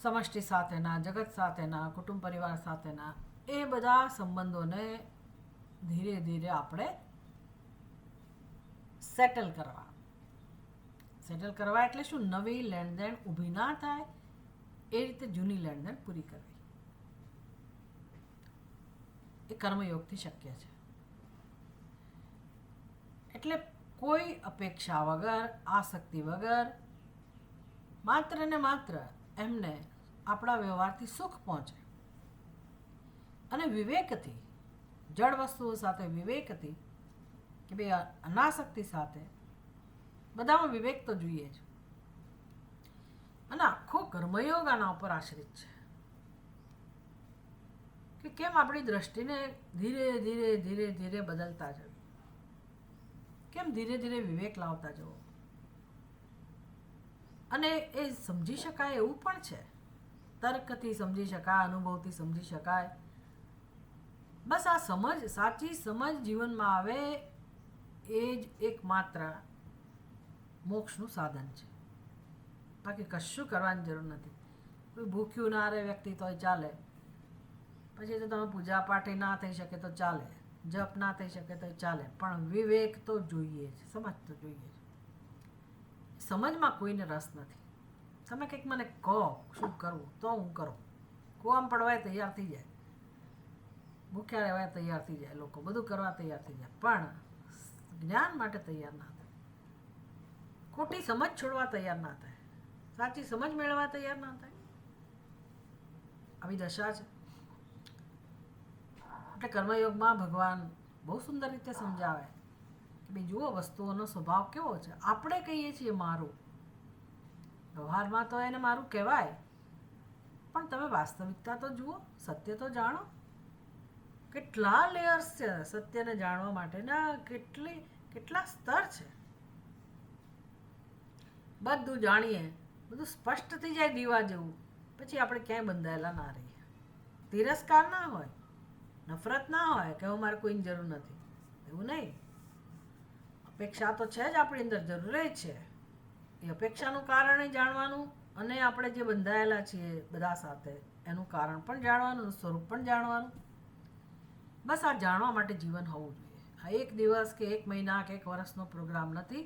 Speaker 1: સમષ્ટિ સાથેના, જગત સાથેના, કુટુંબ પરિવાર સાથેના, એ બધા સંબંધોને ધીરે ધીરે આપણે સેટલ કરવા એટલે શું? નવી લેણદેણ ઊભી ના થાય એ રીતે જૂની લેણદેણ પૂરી કરવી. એ કર્મયોગથી શક્ય છે. એટલે કોઈ અપેક્ષા વગર, આસક્તિ વગર, માત્ર ને માત્ર એમને આપણા વ્યવહારથી સુખ પહોંચે, અને વિવેકથી, જળ વસ્તુઓ સાથે વિવેકથી, કે ભાઈ અનાસક્તિ સાથે, બધામાં વિવેક તો જોઈએ જ. અને આખો કર્મયોગ આના ઉપર આશ્રિત છે કે કેમ આપણી દ્રષ્ટિને ધીરે ધીરે ધીરે ધીરે બદલતા જવું, કેમ ધીરે ધીરે વિવેક લાવતા જવો. અને એ સમજી શકાય એવું પણ છે, તર્કથી સમજી શકાય, અનુભવથી સમજી શકાય. બસ આ સમજ, સાચી સમજ જીવનમાં આવે એ જ એકમાત્ર મોક્ષનું સાધન છે. બાકી કશું કરવાની જરૂર નથી. કોઈ ભૂખ્યું ના રહે વ્યક્તિ તોય ચાલે, પછી તો તમે પૂજા પાઠ ના થઈ શકે તો ચાલે, જપ ના થઈ શકે તો ચાલે, પણ વિવેક તો જોઈએ જ, સમજ તો જોઈએ જ. સમજમાં કોઈને રસ નથી. તમે કંઈક મને કહો શું કરવું તો હું કરું. કૂવામાં પડવાય તૈયાર થઈ જાય, ભૂખ્યા રહેવાય તૈયાર થઈ જાય, લોકો બધું કરવા તૈયાર થઈ જાય, પણ જ્ઞાન માટે તૈયાર ના થાય. ખોટી સમજ છોડવા તૈયાર ના થાય, સાચી સમજ મેળવવા તૈયાર ના થાય. આવી દશા છે. એટલે કર્મયોગમાં ભગવાન બહુ સુંદર રીતે સમજાવે કે ભાઈ જુઓ વસ્તુઓનો સ્વભાવ કેવો છે. આપણે કહીએ છીએ મારું, વ્યવહારમાં તો એને મારું કહેવાય, પણ તમે વાસ્તવિકતા તો જુઓ, સત્ય તો જાણો. કેટલા લેયર્સ છે સત્યને જાણવા માટેના, કેટલા સ્તર છે. બધું જાણીએ, બધું સ્પષ્ટ થઈ જાય દીવા જેવું, પછી આપણે ક્યાંય બંધાયેલા ના રહીએ. તિરસ્કાર ના હોય, નફરત ના હોય કે મારે કોઈની જરૂર નથી, એવું નહીં. અપેક્ષા તો છે જ આપણી અંદર, જરૂર છે. એ અપેક્ષાનું કારણ જાણવાનું, અને આપણે જે બંધાયેલા છીએ બધા સાથે એનું કારણ પણ જાણવાનું, સ્વરૂપ પણ જાણવાનું. બસ આ જાણવા માટે જીવન હોવું જોઈએ. આ એક દિવસ કે એક મહિના કે એક વર્ષનો પ્રોગ્રામ નથી.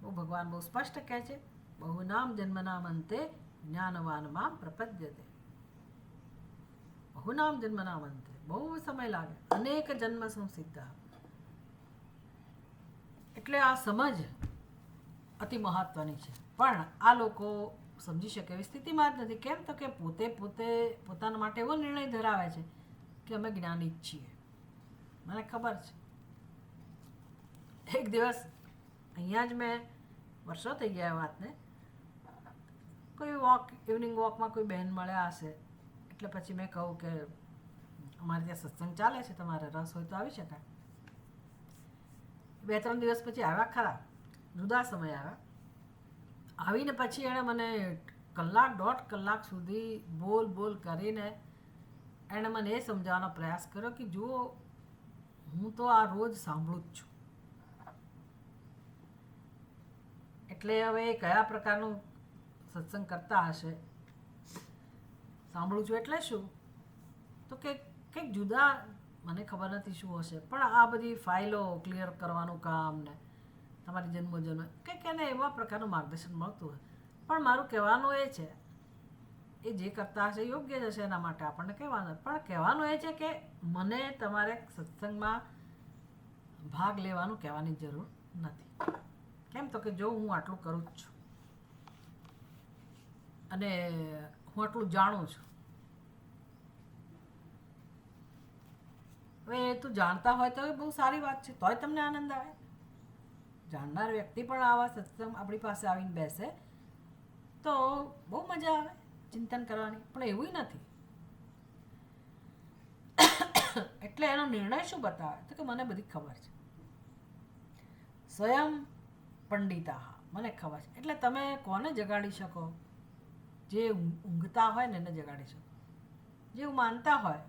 Speaker 1: બહુ ભગવાન બહુ સ્પષ્ટ કહે છે, બહુ નામ જન્મનામ અંતે જ્ઞાનવાન મામ પ્રપદ્યતે. બહુ નામ જન્મનામ અંતે, બહુ સમય લાગે, અનેક જન્મ સંસિદ્ધ. એટલે આ સમજ અતિ મહત્વની છે, પણ આ લોકો સમજી શકે એવી સ્થિતિમાં જ નથી. કેમ તો કે પોતાના માટે એવો નિર્ણય ધરાવે છે કે અમે જ્ઞાની જ છીએ. મને ખબર છે, એક દિવસ અહીંયા જ મેં, વર્ષો થઈ ગયા વાતને, કોઈ ઇવનિંગ વોકમાં કોઈ બહેન મળ્યા હશે, એટલે પછી મેં કહું કે અમારે ત્યાં સત્સંગ ચાલે છે, તમારે રસ હોય તો આવી શકાય. 2-3 દિવસ પછી આવ્યા ખરા, જુદા સમય આવ્યા. આવીને પછી એણે મને 1-1.5 કલાક સુધી બોલ કરીને એણે મને એ સમજાવવાનો પ્રયાસ કર્યો કે જુઓ હું તો આ રોજ સાંભળું જ છું. એટલે હવે કયા પ્રકારનું સત્સંગ કરતા હશે, સાંભળું છું એટલે શું, તો કે કંઈક જુદા, મને ખબર નથી શું હશે, પણ આ બધી ફાઇલો ક્લિયર કરવાનું કામ ને તમારી જન્મોજન્મ કંઈક એને એવા પ્રકારનું માર્ગદર્શન મળતું હોય. પણ મારું કહેવાનું એ છે, એ જે કરતા હશે યોગ્ય જ હશે, એના માટે આપણને કહેવાનું, પણ કહેવાનું એ છે કે મને તમારે સત્સંગમાં ભાગ લેવાનું કહેવાની જરૂર નથી. કેમ તો કે જો હું આટલું કરું જ છું અને હું આટલું જાણું છું. હવે તું જાણતા હોય તો બહુ સારી વાત છે, તોય તમને આનંદ આવે. જાણનાર વ્યક્તિ પણ આવા સત્સંગ આપણી પાસે આવીને બેસે તો બહુ મજા આવે ચિંતન કરવાની, પણ એવું નથી. એટલે એનો નિર્ણય શું બતાવે તો કે મને બધી ખબર છે, સ્વયં પંડિતા, મને ખબર છે. એટલે તમે કોને જગાડી શકો? જે ઊંઘતા હોય ને એને જગાડી શકો. જે માનતા હોય,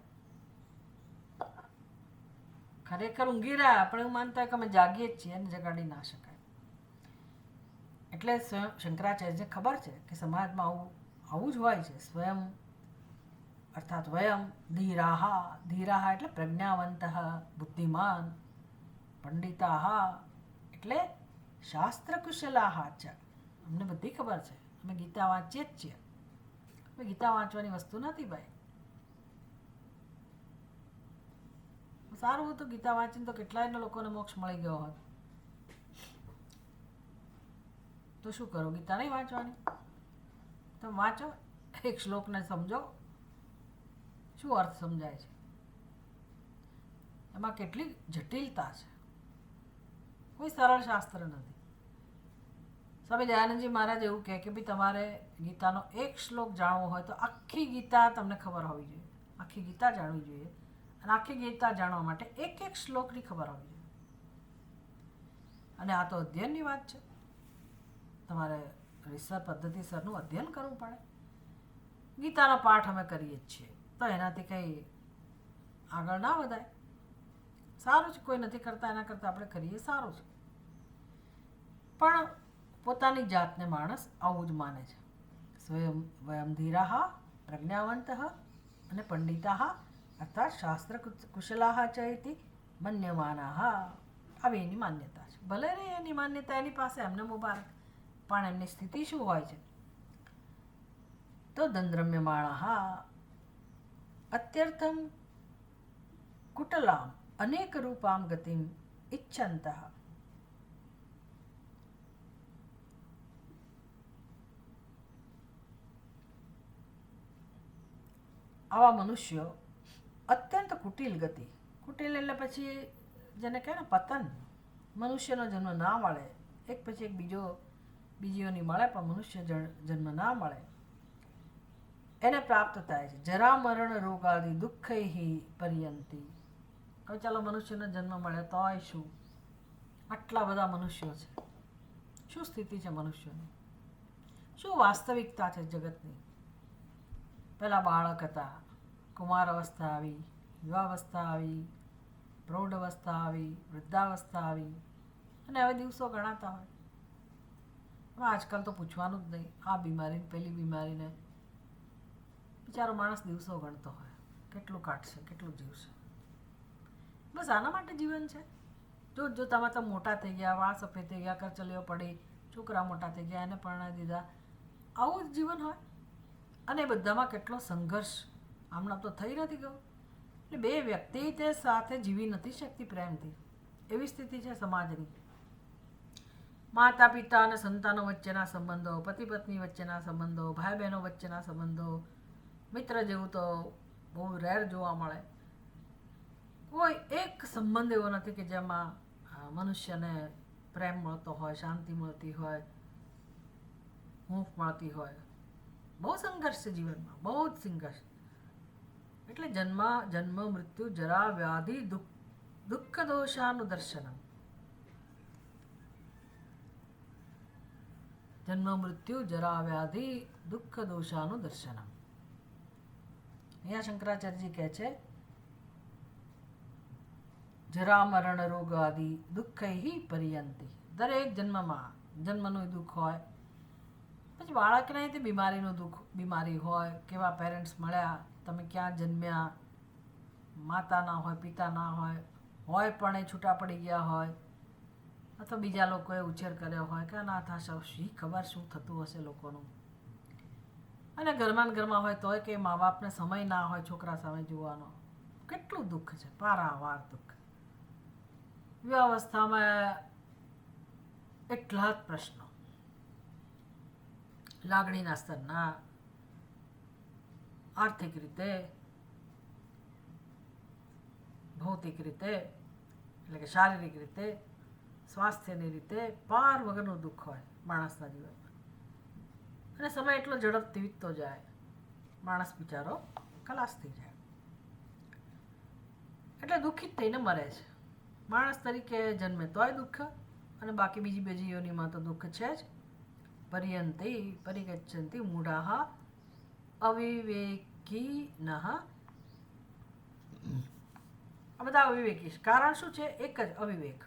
Speaker 1: ખરેખર ઊંઘી રહ્યા પણ એવું માનતા હોય કે અમે જાગીએ જ છીએ, એને જગાડી ના શકાય. એટલે શંકરાચાર્યને ખબર છે કે સમાજમાં આવું જ હોય છે. સ્વયં અર્થાત વયમ ધીરાહા એટલે પ્રજ્ઞાવંત, બુદ્ધિમાન, પંડિતાહા એટલે શાસ્ત્ર કુશલાહા ચ. અમને બધી ખબર છે, અમે ગીતા વાંચીએ જ છીએ. ગીતા વાંચવાની વસ્તુ નથી ભાઈ. સારું હતું ગીતા વાંચીને તો કેટલાય લોકોને મોક્ષ મળી ગયો હોત. તો શું કરો, ગીતા નહીં વાંચવાની? તમે વાંચો, એક શ્લોકને સમજો, શું અર્થ સમજાય છે, એમાં કેટલી જટિલતા છે. કોઈ સરળ શાસ્ત્ર નથી. સ્વામી દયાનંદજી મહારાજ એવું કહે કે ભાઈ તમારે ગીતાનો એક શ્લોક જાણવો હોય તો આખી ગીતા તમને ખબર હોવી જોઈએ, આખી ગીતા જાણવી જોઈએ. અને આખી ગીતા જાણવા માટે એક એક શ્લોકની ખબર હોવી જોઈએ. અને આ તો અધ્યયનની વાત છે, તમારે રિસર્ચ પદ્ધતિસરનું અધ્યયન કરવું પડે. ગીતાનો પાઠ અમે કરીએ જ છીએ તો એનાથી કંઈ આગળ ના વધાય. સારું છે, કોઈ નથી કરતા એના કરતાં આપણે કરીએ સારું છે. પણ પોતાની જાતને માણસ આવું જ માને છે. સ્વયં વયમ ધીરાહ પ્રજ્ઞાવંત અને પંડિતા અર્થાત શાસ્ત્ર કુશલાહ ચ ઇતિ મન્યમાનાહ, આવી એની માન્યતા છે. ભલે રે એની માન્યતા એની પાસે, એમને મુબારક, પણ એમની સ્થિતિ શું હોય છે? તો દંદ્રમ્યમાણાહ અત્યર્થમ કુટલામ અનેક રૂપામ ગતિમ ઇચ્છંતઃ. આવા મનુષ્યો અત્યંત કુટિલ ગતિ, કુટિલ એટલે પછી જેને કહે ને પતન, મનુષ્યનો જન્મ ના મળે, એક પછી એક બીજીઓની મળે પણ મનુષ્ય જન્મ ના મળે, એને પ્રાપ્ત થાય છે. જરા મરણ રોગાદિ દુઃખૈ પર્યંતિ. હવે ચાલો મનુષ્યનો જન્મ મળે તોય શું, આટલા બધા મનુષ્યો છે, શું સ્થિતિ છે મનુષ્યોની, શું વાસ્તવિકતા છે જગતની? પહેલાં બાળક હતા, કુમાર અવસ્થા આવી, યુવાવસ્થા આવી, પ્રૌઢ અવસ્થા આવી, વૃદ્ધાવસ્થા આવી, અને હવે દિવસો ગણાતા હોય. હવે આજકાલ તો પૂછવાનું જ નહીં, આ બીમારી પેલી બીમારીને બિચારો માણસ દિવસો ગણતો હોય, કેટલું કાઢશે, કેટલું જીવશે. બસ આના માટે જીવન છે. જો તમે તો મોટા થઈ ગયા, વાળ સફેદ થઈ ગયા, કરચલીઓ પડી, છોકરા મોટા થઈ ગયા, એને પરણાવી દીધા, આવું જ જીવન હોય. અને બધામાં કેટલો સંઘર્ષ હમણાં તો થઈ નથી ગયો. એટલે બે વ્યક્તિ તે સાથે જીવી નથી શકતી પ્રેમથી, એવી સ્થિતિ છે સમાજની. માતા પિતા અને સંતાનો વચ્ચેના સંબંધો, પતિ પત્ની વચ્ચેના સંબંધો, ભાઈ બહેનો વચ્ચેના સંબંધો, મિત્ર જેવું તો બહુ રેર જોવા મળે. કોઈ એક સંબંધ એવો નથી કે જેમાં મનુષ્યને પ્રેમ મળતો હોય, શાંતિ મળતી હોય, હૂંફ મળતી હોય. બહુ સંઘર્ષ છે જીવનમાં, બહુ જ સંઘર્ષ. એટલે જન્મ મૃત્યુ જરા વ્યાધિ દુઃખ દોષાનું દર્શનમ. જન્મ મૃત્યુ જરા વ્યાધિ દુઃખ દોષાનું દર્શનમ. અહીંયા શંકરાચાર્યજી કહે છે જરા મરણ રોગ આદિ દુઃખૈ પર્યંતિ. દરેક જન્મમાં જન્મનું દુઃખ હોય, પછી બાળકને તે બીમારીનું દુઃખ, બીમારી હોય, કેવા પેરેન્ટ્સ મળ્યા, તમે ક્યાં જન્મ્યા, માતા ના હોય, પિતા ના હોય પણ એ છૂટા પડી ગયા હોય, અથવા બીજા લોકોએ ઉછેર કર્યો હોય કે અનાથ આશ્રમ, શી ખબર શું થતું હશે લોકોનું. અને ઘરમાં હોય તોય કે મા બાપને સમય ના હોય છોકરા સામે જોવાનો, કેટલું દુઃખ છે, પારાવાર દુઃખ. વ્યવસ્થામાં એટલા જ પ્રશ્નો, લાગણીના સ્તરના, આર્થિક રીતે, ભૌતિક રીતે, એટલે કે શારીરિક રીતે, સ્વાસ્થ્યની રીતે પાર વગરનું દુઃખ હોય માણસના જીવનમાં. અને સમય એટલો ઝડપથી વીતતો જાય, માણસ બિચારો ખલાસ થઈ જાય. એટલે દુઃખિત થઈને મરે છે. માણસ તરીકે જન્મે તોય દુઃખ, અને બાકી બીજી યોનિમાં તો દુઃખ છે જ. પર્યંતે પરિગચ્છન્તિ મૂઢાઃ અવિવેકિનઃ. આ બધા અવિવેકી. કારણ શું છે? એક જ, અવિવેક.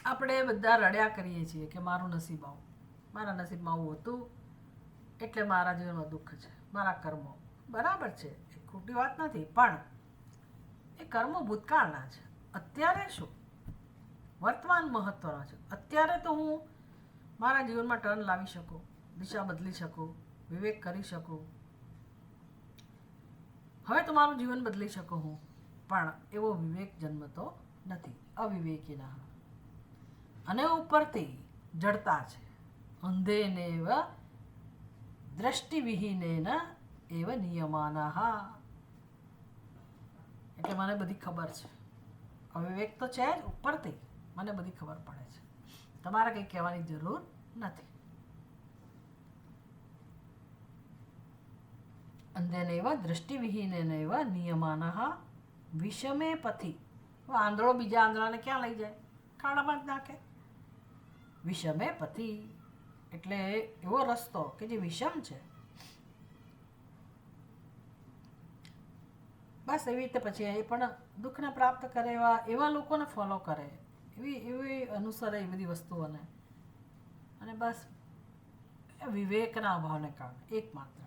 Speaker 1: આપણે બધા રડ્યા કરીએ છીએ કે મારું નસીબ આવું, મારા નસીબમાં આવું હતું એટલે મારા જીવનમાં દુઃખ છે, મારા કર્મો. બરાબર છે, એ ખોટી વાત નથી, પણ એ કર્મો ભૂતકાળના છે. અત્યારે શું? વર્તમાન મહત્વનો છે. અત્યારે તો હું મારા જીવનમાં ટર્ન લાવી શકું, દિશા બદલી શકું, વિવેક કરી શકું. હવે તો મારું જીવન બદલી શકું હું, પણ એવો વિવેક જન્મતો નથી. અવિવેકીના. અને ઉપરથી જડતા છે. અંધેનેવ દ્રષ્ટિવિહીનેન એવ નિયમાનાઃ. એટલે મને બધી ખબર છે. અવિવેક તો છે જ, ઉપરથી મને બધી ખબર પડે છે. તમારે કંઈ કહેવાની જરૂર નથી. અંધેનૈવ દૃષ્ટિવિહીનેનૈવ નિયમાનઃ વિષમે પથી. આંધળો બીજા આંધળાને ક્યાં લઈ જાય? ખાડામાં જ નાખે. વિષમે પથી એટલે એવો રસ્તો કે જે વિષમ છે. બસ એવી રીતે પછી એ પણ દુઃખને પ્રાપ્ત કરે એવા લોકોને ફોલો કરે, એવી અનુસરે એ બધી વસ્તુઓને. અને બસ વિવેકના અભાવને કારણે એકમાત્ર.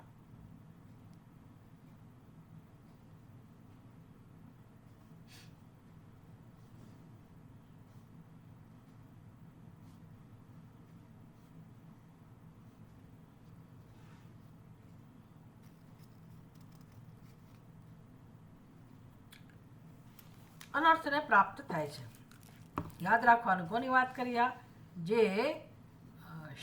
Speaker 1: અનર્થને પ્રાપ્ત થાય છે. યાદ રાખવાનું. કોની વાત કરી? આ જે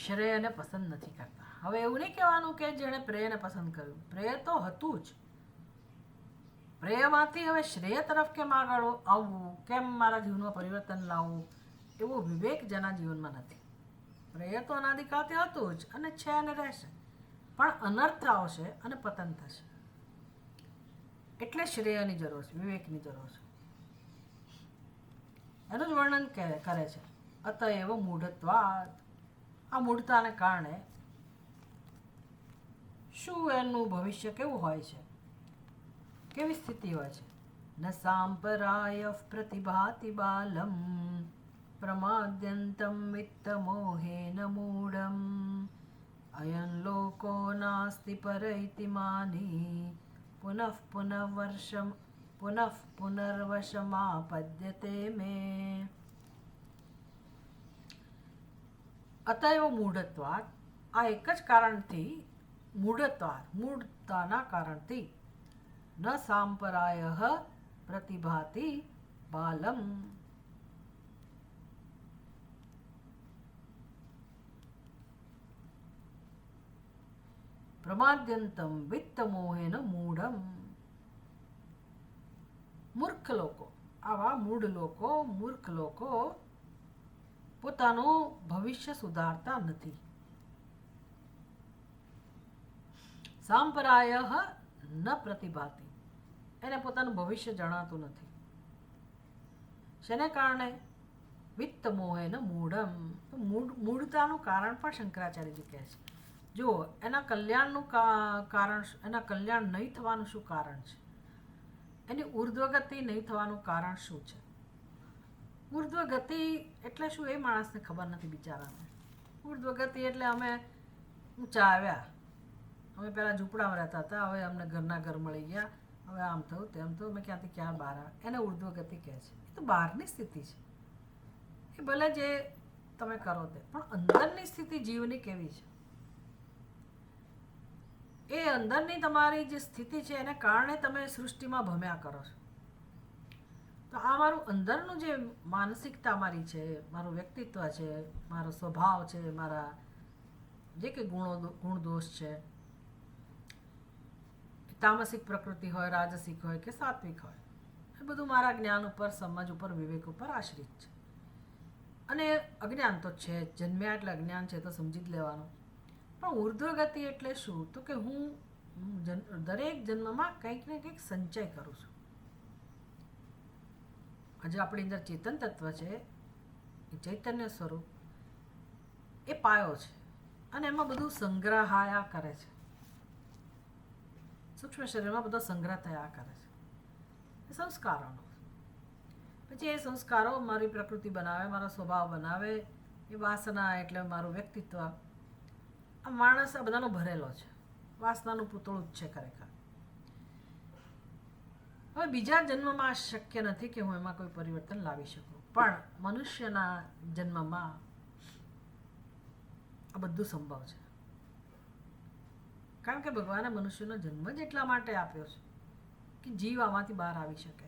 Speaker 1: શ્રેયને પસંદ નથી કરતા. હવે એવું નહીં કહેવાનું કે જેણે પ્રેયને પસંદ કર્યું. પ્રેય તો હતું જ. પ્રેયમાંથી હવે શ્રેય તરફ કેમ આગળ આવવું, કેમ મારા જીવનમાં પરિવર્તન લાવવું, એવો વિવેક જેના જીવનમાં નથી. પ્રેય તો અનાદિકાળથી હતું જ અને છે અને રહેશે, પણ અનર્થ આવશે અને પતન થશે. એટલે શ્રેયની જરૂર છે, વિવેકની જરૂર છે. એનું જ વર્ણન કરે છે. અતએવ મૂઢત્વાદ. આ મૂઢતાને કારણે શું એનું ભવિષ્ય કેવું હોય છે, કેવી સ્થિતિ હોય છે? ન સાંપરાય પ્રતિભાતિ બાલમ પ્રમાદ્યંતમ વિત્તમોહેન મૂઢમ અયન લોકો નાસ્તિ પરૈતિ માની પુનઃ પુનર્વશમાપદ્યતે મે. અતએવ મૂઢત્વાદ. આ એક જ કારણથી મૂઢતાના કારણથી ન સાંપરાય પ્રતિભાતિ બાલમ. પ્રમાદ્યંતમ વિત્તમોહેન મૂઢમ. મૂર્ખ લોકો, આવા મૂર્ખ લોકો પોતાનું ભવિષ્ય સુધારતા નથી. સાંપરાય ન પ્રતિભાતિ. એને પોતાનું ભવિષ્ય જણાતું નથી. શેને કારણે? વિત્ત મોહેન મૂઢમ. મૂઢતાનું કારણ પણ શંકરાચાર્યજી કહે છે. જુઓ, એના કલ્યાણનું કારણ, એના કલ્યાણ નહીં થવાનું શું કારણ છે? એની ઉર્ધ્વગતિ નહીં થવાનું કારણ શું છે? ઉર્ધ્વગતિ એટલે શું એ માણસને ખબર નથી બિચારાને. ઉર્ધ્વગતિ એટલે અમે ઊંચા આવ્યા, અમે પહેલાં ઝૂંપડામાં રહેતા હતા, હવે અમને ઘરના ઘર મળી ગયા, હવે આમ થયું તેમ થયું, અમે ક્યાંથી ક્યાં બહાર આવ્યા. એને ઉર્ધ્વગતિ કહે છે. એ તો બહારની સ્થિતિ છે. એ ભલે જે તમે કરો તે, પણ અંદરની સ્થિતિ જીવની કેવી છે? એ અંદરની તમારી જે સ્થિતિ છે એને કારણે તમે સૃષ્ટિમાં ભમ્યા કરો છો. તો આ મારું અંદરનું જે માનસિકતા મારી છે, મારું વ્યક્તિત્વ છે, મારો સ્વભાવ છે, મારા જે કંઈ ગુણ દોષ છે, તામસિક પ્રકૃતિ હોય, રાજસિક હોય કે સાત્વિક હોય, એ બધું મારા જ્ઞાન ઉપર, સમજ ઉપર, વિવેક ઉપર આશ્રિત છે. અને અજ્ઞાન તો છે, જન્મ્યા એટલે અજ્ઞાન છે તો સમજી જ લેવાનું. પણ ઉર્ધ્વગતિ એટલે શું? તો કે હું દરેક જન્મમાં કંઈક ને કંઈક સંચય કરું છું. આજે આપણી અંદર ચેતન તત્વ છે, એ ચૈતન્ય સ્વરૂપ, એ પાયો છે અને એમાં બધું સંગ્રહાયા કરે છે. સૂક્ષ્મ શરીરમાં બધો સંગ્રહ થયા કરે છે. એ સંસ્કારોનો. પછી એ સંસ્કારો મારી પ્રકૃતિ બનાવે, મારો સ્વભાવ બનાવે, એ વાસના એટલે મારું વ્યક્તિત્વ. આ માણસ આ બધાનો ભરેલો છે, વાસનાનું પૂતળું જ છે ખરેખર. હવે બીજા જન્મમાં શક્ય નથી કે હું એમાં કોઈ પરિવર્તન લાવી શકું, પણ મનુષ્યના જન્મમાં આ બધું સંભવ છે. કારણ કે ભગવાને મનુષ્યનો જન્મ જ એટલા માટે આપ્યો છે કે જીવ આમાંથી બહાર આવી શકે.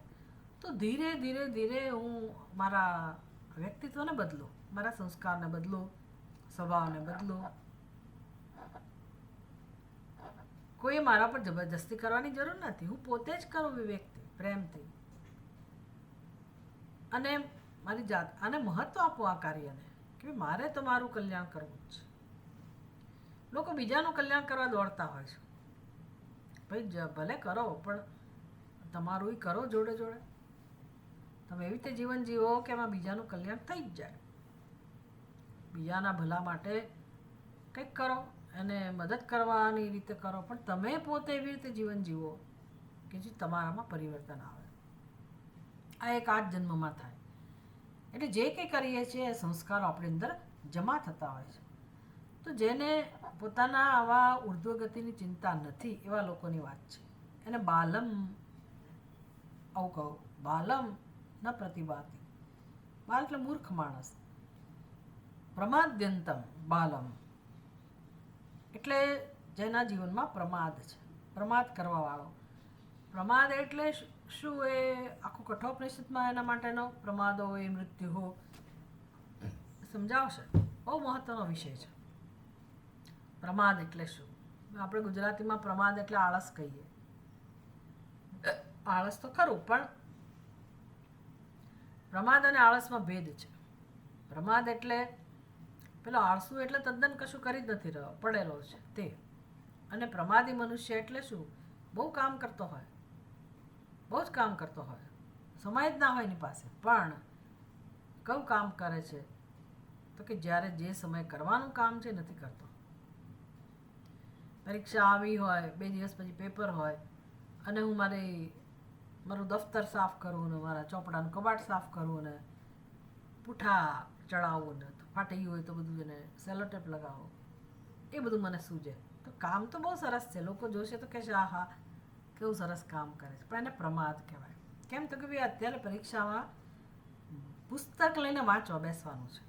Speaker 1: તો ધીરે ધીરે ધીરે હું મારા વ્યક્તિત્વને બદલું, મારા સંસ્કારને બદલું, સ્વભાવને બદલું. કોઈ મારા પર જબરજસ્તી કરવાની જરૂર નથી. હું પોતે જ કરું, વિવેકથી, પ્રેમથી. અને મારી જાત આને મહત્વ આપું આ કાર્યને કે મારે તો મારું કલ્યાણ કરવું જ છે. લોકો બીજાનું કલ્યાણ કરવા દોડતા હોય છે. ભાઈ ભલે કરો, પણ તમારું કરો જોડે જોડે. તમે એવી રીતે જીવન જીવો કે એમાં બીજાનું કલ્યાણ થઈ જ જાય. બીજાના ભલા માટે કંઈક કરો, એને મદદ કરવાની રીતે કરો, પણ તમે પોતે એવી રીતે જીવન જીવો કે જે તમારામાં પરિવર્તન આવે. આ એક આ જ જન્મમાં થાય. એટલે જે કંઈ કરીએ છીએ એ સંસ્કારો આપણી અંદર જમા થતા હોય છે. તો જેને પોતાના આવા ઉર્ધ્વગતિની ચિંતા નથી એવા લોકોની વાત છે. એને બાલમ આવું કહું, બાલમ ન પ્રતિભાતી. બાલ એટલે મૂર્ખ માણસ. પ્રમાદ્યંતમ બાલમ એટલે જેના જીવનમાં પ્રમાદ છે, પ્રમાદ કરવાવાળો. પ્રમાદ એટલે શું? એ આખું કઠોપનિષદમાં એના માટેનો પ્રમાદો હોય, મૃત્યુ હો સમજાવશે. બહુ મહત્વનો વિષય છે. પ્રમાદ એટલે શું? આપણે ગુજરાતીમાં પ્રમાદ એટલે આળસ કહીએ. આળસ તો ખરું, પણ પ્રમાદ અને આળસમાં ભેદ છે. પ્રમાદ એટલે પેલો આળસુ એટલે તદ્દન કશું કરી જ નથી રહ્યો, પડેલો છે તે. અને પ્રમાદી મનુષ્ય એટલે શું? બહુ કામ કરતો હોય, બહુ જ કામ કરતો હોય, સમય જ ના હોય એની પાસે, પણ કયું કામ કરે છે? તો કે જ્યારે જે સમય કરવાનું કામ છે નથી કરતો. પરીક્ષા આવી હોય, 2 દિવસ પછી પેપર હોય, અને હું મારું દફતર સાફ કરું ને મારા ચોપડાનું કબાટ સાફ કરું ને પૂઠા ચડાવવું ને ફાટી ગયું હોય તો બધું એને સેલોટેપ લગાવો, એ બધું મને સૂજે. તો કામ તો બહુ સરસ છે, લોકો જોશે તો કહેશે આ હા કેવું સરસ કામ કરે છે, પણ એને પ્રમાદ કહેવાય. કેમ? તો કે ભાઈ અત્યારે પરીક્ષામાં પુસ્તક લઈને વાંચવા બેસવાનું છે,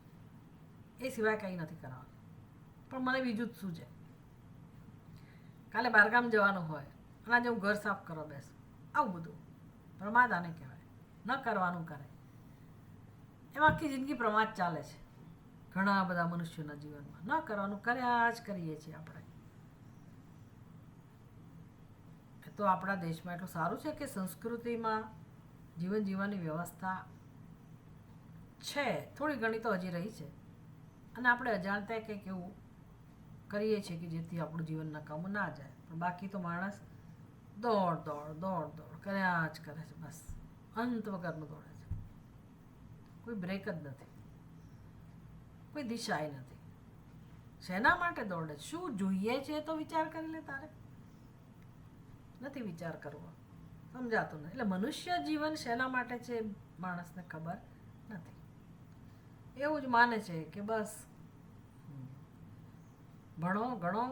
Speaker 1: એ સિવાય કંઈ નથી કરવાનું, પણ મને બીજું જ સૂજે. કાલે બહારગામ જવાનું હોય અને આજે હું ઘર સાફ કરવા બેસું, આવું બધું પ્રમાદ આને કહેવાય. ન કરવાનું કરે, એમાં આખી જિંદગી પ્રમાદ ચાલે છે ઘણા બધા મનુષ્યોના જીવનમાં. ન કરવાનું કર્યા જ કરીએ છીએ આપણે. તો આપણા દેશમાં એટલું સારું છે કે સંસ્કૃતિમાં જીવન જીવવાની વ્યવસ્થા છે, થોડી ઘણી તો હજી રહી છે, અને આપણે અજાણતા કંઈક એવું કરીએ છીએ કે જેથી આપણું જીવન નકામું ના જાય. પણ બાકી તો માણસ દોડ દોડ દોડ દોડ કર્યા જ કરે છે, બસ અંત વગરનું દોડે છે. કોઈ બ્રેક જ નથી, કોઈ દિશાય નથી. શેના માટે દોડે? શું જોઈએ છે તો વિચાર કરી લે. તારે નથી વિચાર કરવો, સમજાતું નથી. એટલે મનુષ્ય જીવન શેના માટે છે માણસને ખબર નથી. એવું જ માને છે કે બસ ભણો ગણો,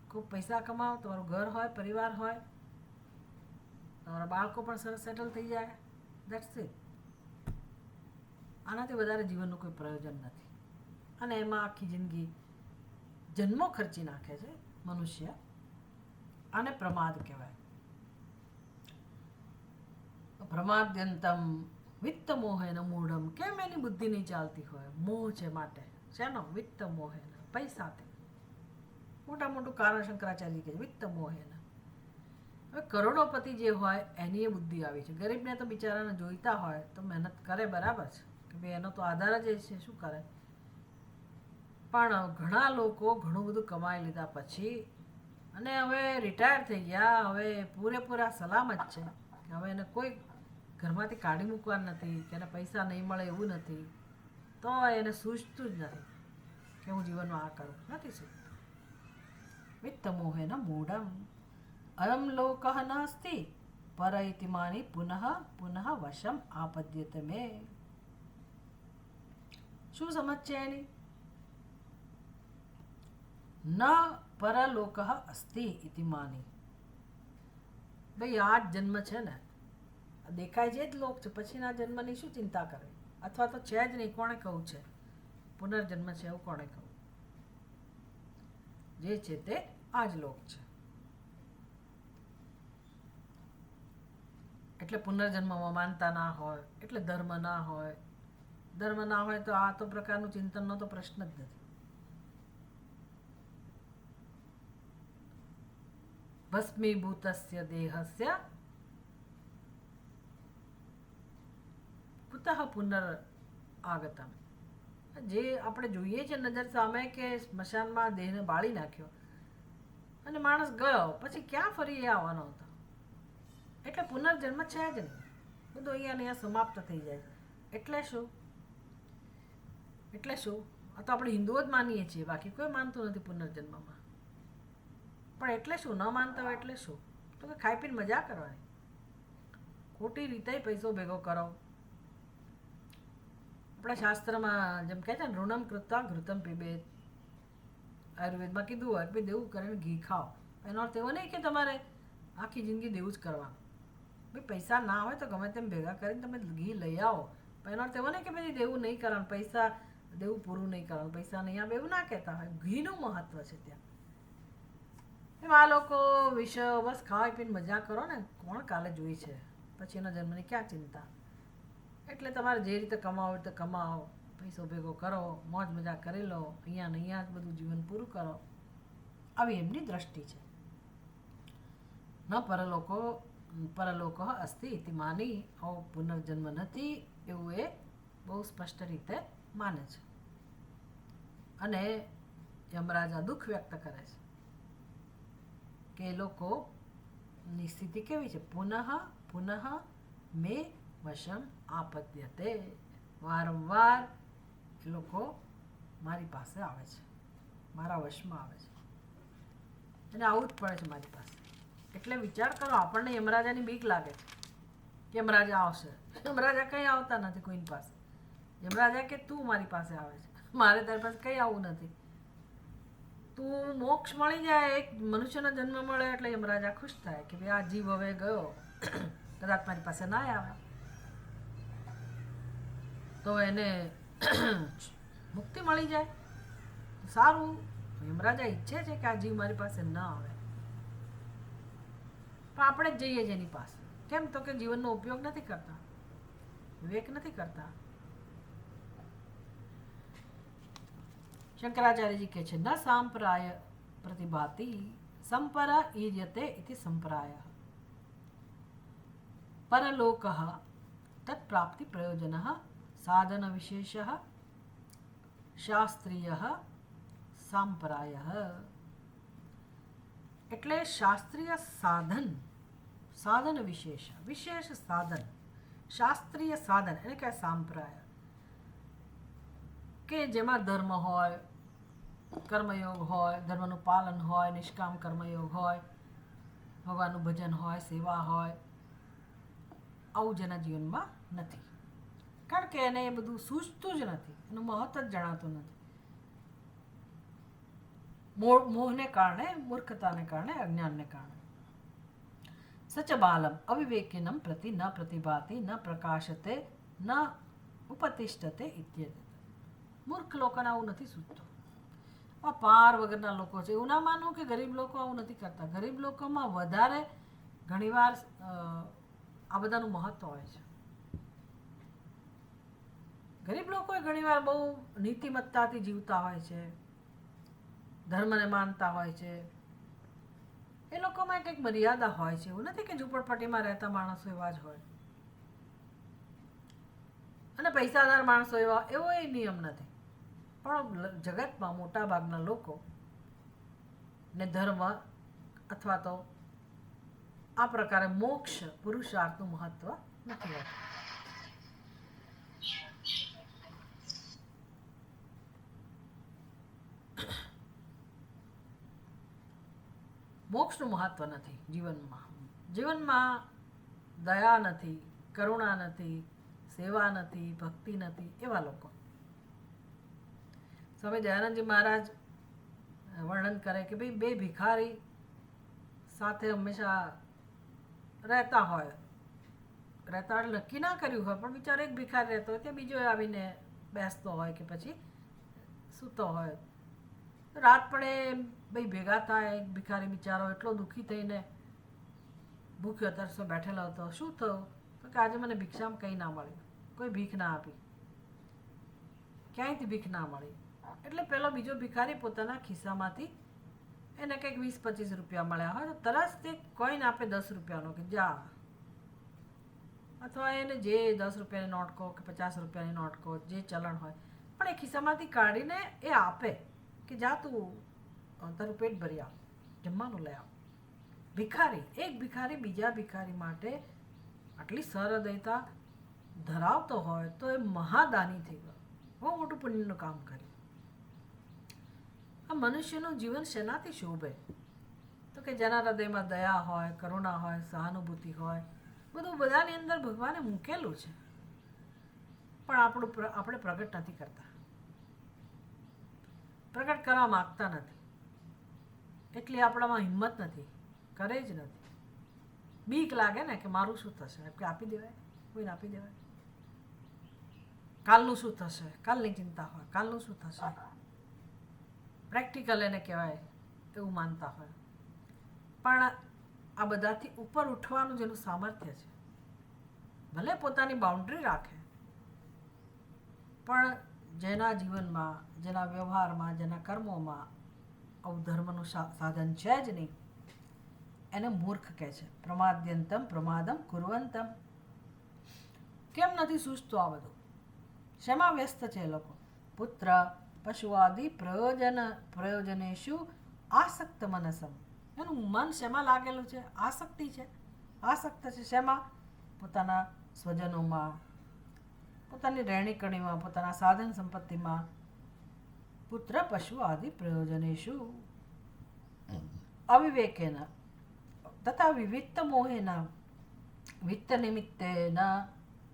Speaker 1: ખૂબ પૈસા કમાઓ, તમારું ઘર હોય, પરિવાર હોય, તમારા બાળકો પણ સરસ સેટલ થઈ જાય, દેટ્સ ઇટ. આનાથી વધારે જીવનનું કોઈ પ્રયોજન નથી. અને એમાં આખી જિંદગી જન્મો ખર્ચી નાખે છે મનુષ્ય. આને પ્રમાદ કહેવાય. પ્રમાદ્યંતમ વિત્ત મોહેન મૂઢમ. કેમ એની બુદ્ધિ નહીં ચાલતી હોય? મોહ છે માટે. શેનો? વિત્ત મોહેન, પૈસાથી. મોટા મોટું કારણ શંકરાચાર્ય કહે છે વિત્ત મોહેન. હવે કરોડોપતિ જે હોય એની એ બુદ્ધિ આવી છે. ગરીબને તો બિચારાને જોઈતા હોય તો મહેનત કરે, બરાબર છે કે ભાઈ એનો તો આધાર જ એ છે, શું કરે. પણ ઘણા લોકો ઘણું બધું કમાઈ લીધા પછી અને હવે રિટાયર થઈ ગયા, હવે પૂરેપૂરા સલામત છે કે હવે એને કોઈ ઘરમાંથી કાઢી મૂકવાનું નથી, કે એને પૈસા નહીં મળે એવું નથી, તો એને સૂઝતું જ નથી કે હું જીવનમાં આ કરું. નથી સૂઝતું. વિત્ત મોહેન મૂઢમ અયમ લોક નાસ્તિ પર ઇતિ માની પુનઃ પુનઃ વશમ આપદ્યતે મે. શું સમજ છે એની? ન પરલોક અસ્તિ ઇતિ માની. ભાઈ આ જ જન્મ છે ને, દેખાય છે જ લોક છે, પછીના જન્મની શું ચિંતા કરે? અથવા તો છે જ નહીં, કોણે કહું છે પુનર્જન્મ છે એવું? કોણે કહું? જે છે તે આ જ લોક છે. એટલે પુનર્જન્મમાં માનતા ના હોય, એટલે ધર્મ ના હોય. ધર્મ ના હોય તો આ તો પ્રકારનું ચિંતનનો તો પ્રશ્ન જ નથી. ભસ્મીભૂતસ્ય દેહસ્ય કુતઃ પુનર આગતમ. જે આપણે જોઈએ છે નજર સામે કે સ્મશાનમાં દેહને બાળી નાખ્યો અને માણસ ગયો, પછી ક્યાં ફરી એ આવવાનો હતો? એટલે પુનર્જન્મ છે જ નહીં, બધું અહીંયા ને અહીંયા સમાપ્ત થઈ જાય. એટલે શું? એટલે શું? આ તો આપણે હિન્દુઓ જ માનીએ છીએ, બાકી કોઈ માનતું નથી પુનર્જન્મમાં. પણ એટલે શું? ન માનતા હોય એટલે શું? તો કે ખાઈ પીને મજા કરવાની, ખોટી રીતે પૈસો ભેગો કરો. આપણા શાસ્ત્રમાં જેમ કહે છે ને, ઋણમ કૃત્વા ઘૃતમ પીબેત, આયુર્વેદમાં કીધું હોય કે દેવું કરીને ઘી ખાઓ. એનો અર્થ એવો નહીં કે તમારે આખી જિંદગી દેવું જ કરવાનું. ભાઈ પૈસા ના હોય તો ગમે તેમ ભેગા કરીને તમે ઘી લઈ આવો. પણ એનો અર્થ એવો નહીં કે પછી દેવું નહીં કરવાનું, પૈસા દેવું પૂરું નહીં કરવાનું, પૈસા નહીં આવે એવું ના કહેતા હોય. ઘીનું મહત્વ છે ત્યાં. એમ આ લોકો વિષય બસ ખાવા પીને મજા કરો ને, કોણ કાલે જોઈ છે? પછી એના જન્મની ક્યાં ચિંતા? એટલે તમારે જે રીતે કમાવો હોય તો કમાઓ, પૈસો ભેગો કરો, મોજ મજા કરી લો, અહીંયા ને અહીંયા જ બધું જીવન પૂરું કરો. આવી એમની દ્રષ્ટિ છે. ન પરલોકો અસ્તિ ઇતિ માની, આવો પુનર્જન્મ નથી એવું એ બહુ સ્પષ્ટ રીતે માને છે. અને યમરાજા દુઃખ વ્યક્ત કરે છે કે એ લોકોની સ્થિતિ કેવી છે? પુનઃ મે વશમ આપદ્યતે, વારંવાર એ લોકો મારી પાસે આવે છે, મારા વશમાં આવે છે, અને આવું જ પડે છે મારી પાસે. એટલે વિચાર કરો, આપણને યમરાજાની બીક લાગે છે કે યમરાજા આવશે. યમરાજા કંઈ આવતા નથી કોઈની પાસે. યમરાજા કે તું મારી પાસે આવે છે, મારે તારી પાસે કંઈ આવવું નથી. તું મોક્ષ મળી જાય, એક મનુષ્યનો જન્મ મળે એટલે યમરાજા ખુશ થાય કે ભાઈ આ જીવ હવે ગયો, કદાચ મારી પાસે ના આવે તો એને મુક્તિ મળી જાય. સારું, યમરાજા ઈચ્છે છે કે આ જીવ મારી પાસે ન આવે, પણ આપણે જ જઈએ જ એની પાસે. કેમ? તો કે જીવનનો ઉપયોગ નથી કરતા, વિવેક નથી કરતા. શંકરાચાર્યજી કહે છે, ન સાંપ્રાય પ્રતિભાતિ સંપર ઈર્યતે ઇતિ સંપ્રાય પરલોક તત્પ્રાપ્તિ પ્રયોજન સાધન વિશેષ શાસ્ત્રીય સાંપ્રાય. એટલે શાસ્ત્રીય સાધન વિશેષ સાધન, શાસ્ત્રીય સાધન એને કહે સાંપ્રાય, કે જેમાં ધર્મ હોય, કર્મયોગ હોય, ધર્મનું પાલન હોય, નિષ્કામ કર્મયોગ હોય, ભગવાનનું ભજન હોય, સેવા હોય. આવું જેના જીવનમાં નથી, કારણ કે એને એ બધું સૂઝતું જ નથી, એનું મહત્વ જ જણાતું નથી. મોહને કારણે, મૂર્ખતાને કારણે, અજ્ઞાનને કારણે. સચ બાલમ અવિવેકિનમ પ્રતિ ન પ્રતિભાતિ ન પ્રકાશતે ન ઉપતિષ્ઠતે ઇત્યદિ. મૂર્ખ લોકોને આવું નથી સૂચતું. આ પાર વગરના લોકો છે. એવું ના માનવું કે ગરીબ લોકો આવું નથી કરતા. ગરીબ લોકોમાં વધારે ઘણીવાર આ બધાનું મહત્વ હોય છે. ગરીબ લોકો ઘણીવાર બહુ નીતિમત્તાથી જીવતા હોય છે, ધર્મને માનતા હોય છે. એ લોકોમાં કંઈક મર્યાદા હોય છે. એવું નથી કે ઝૂંપડપટ્ટીમાં રહેતા માણસો એવા જ હોય અને પૈસાદાર માણસો એવો એ નિયમ નથી. પણ જગતમાં મોટા ભાગના લોકો ને ધર્મ અથવા તો આ પ્રકારે મોક્ષ પુરુષાર્થનું મહત્વ નથી હોતું. મોક્ષનું મહત્વ નથી જીવનમાં દયા નથી, કરુણા નથી, સેવા નથી, ભક્તિ નથી, એવા લોકો. સ્વામી દયાનંદજી મહારાજ વર્ણન કરે કે ભાઈ બે ભિખારી સાથે હંમેશા રહેતા નક્કી ના કર્યું હોય, પણ બિચારો એક ભિખારી રહેતો હોય, ત્યાં બીજો આવીને બેસતો હોય કે પછી સૂતો હોય. રાત પડે ભાઈ ભેગા થાય. એક ભિખારી બિચારો એટલો દુઃખી થઈને ભૂખ્યો તરસો બેઠેલો હતો. શું થયું? તો કે આજે મને ભિક્ષામાં કંઈ ના મળ્યું, કોઈ ભીખ ના આપી, ક્યાંયથી ભીખ ના મળી. એટલે પેલો બીજો ભિખારી પોતાના ખિસ્સામાંથી એને કંઈક 20-25 રૂપિયા મળ્યા હોય તો તરત તે કોઈન આપે 10 રૂપિયાનો કે જા, અથવા એને જે 10 રૂપિયાની નોટ કહો કે 50 રૂપિયાની નોટ કહો, જે ચલણ હોય પણ એ ખિસ્સામાંથી કાઢીને એ આપે કે જા તું તારું પેટ ભરી આવ, જમવાનું લઈ આવ. એક ભિખારી બીજા ભિખારી માટે આટલી સહૃદયતા ધરાવતો હોય તો એ મહાદાની થઈ ગયો, બહુ મોટું પુણ્યનું કામ કર્યું. આ મનુષ્યનું જીવન શેનાથી શોભે? તો કે જેના હૃદયમાં દયા હોય, કરુણા હોય, સહાનુભૂતિ હોય, બધું બધાની અંદર ભગવાને મૂકેલું છે, પણ આપણે પ્રગટ નથી કરતા, પ્રગટ કરવા માગતા નથી. એટલી આપણામાં હિંમત નથી, કરે જ નથી. બીક લાગે ને કે મારું શું થશે, કે આપી દેવાય, કોઈને આપી દેવાય. કાલનું શું થશે, કાલની ચિંતા હોય, કાલનું શું થશે. પ્રેક્ટિકલ એને કહેવાય, એવું માનતા હોય. પણ આ બધાથી ઉપર ઉઠવાનું જેનું સામર્થ્ય છે, ભલે પોતાની બાઉન્ડ્રી રાખે, પણ જેના જીવનમાં, જેના વ્યવહારમાં, જેના કર્મોમાં આવું ધર્મનું સાધન છે જ નહીં, એને મૂર્ખ કહે છે. પ્રમાદ્યંતમ પ્રમાદમ કુર્વંતમ. કેમ નથી સૂઝતું આ બધું? શેમાં વ્યસ્ત છે એ લોકો? પુત્ર પશુઆદિ પ્રયોજનેશુ આસક્ત મનસમ. એનું મન શેમાં લાગેલું છે? આસક્તિ છે, આસક્ત છે. શેમાં? પોતાના સ્વજનોમાં, પોતાની રહેણી કણીમાં, પોતાના સાધન સંપત્તિમાં. પુત્ર પશુ આદિ પ્રયોજનેશુ અવિવેકેન તથા વિવિત્ત મોહેન વિત્ત નિમિત્તેન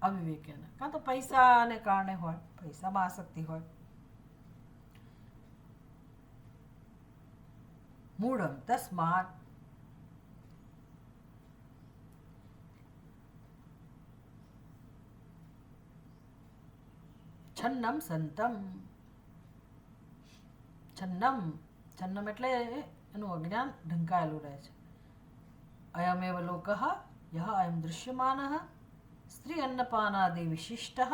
Speaker 1: અવિવેકેન. કાં તો પૈસાને કારણે હોય, પૈસામાં આસક્તિ હોય. મૂઢમ તસ્માત છન્નમ સંતમ. છન્નમ એટલે એનું અજ્ઞાન ઢંકાયેલું રહે છે. અયમેવ લોકઃ યહ અયમ દૃશ્યમાનઃ સ્ત્રી અન્નપાનાદિ વિશિષ્ટઃ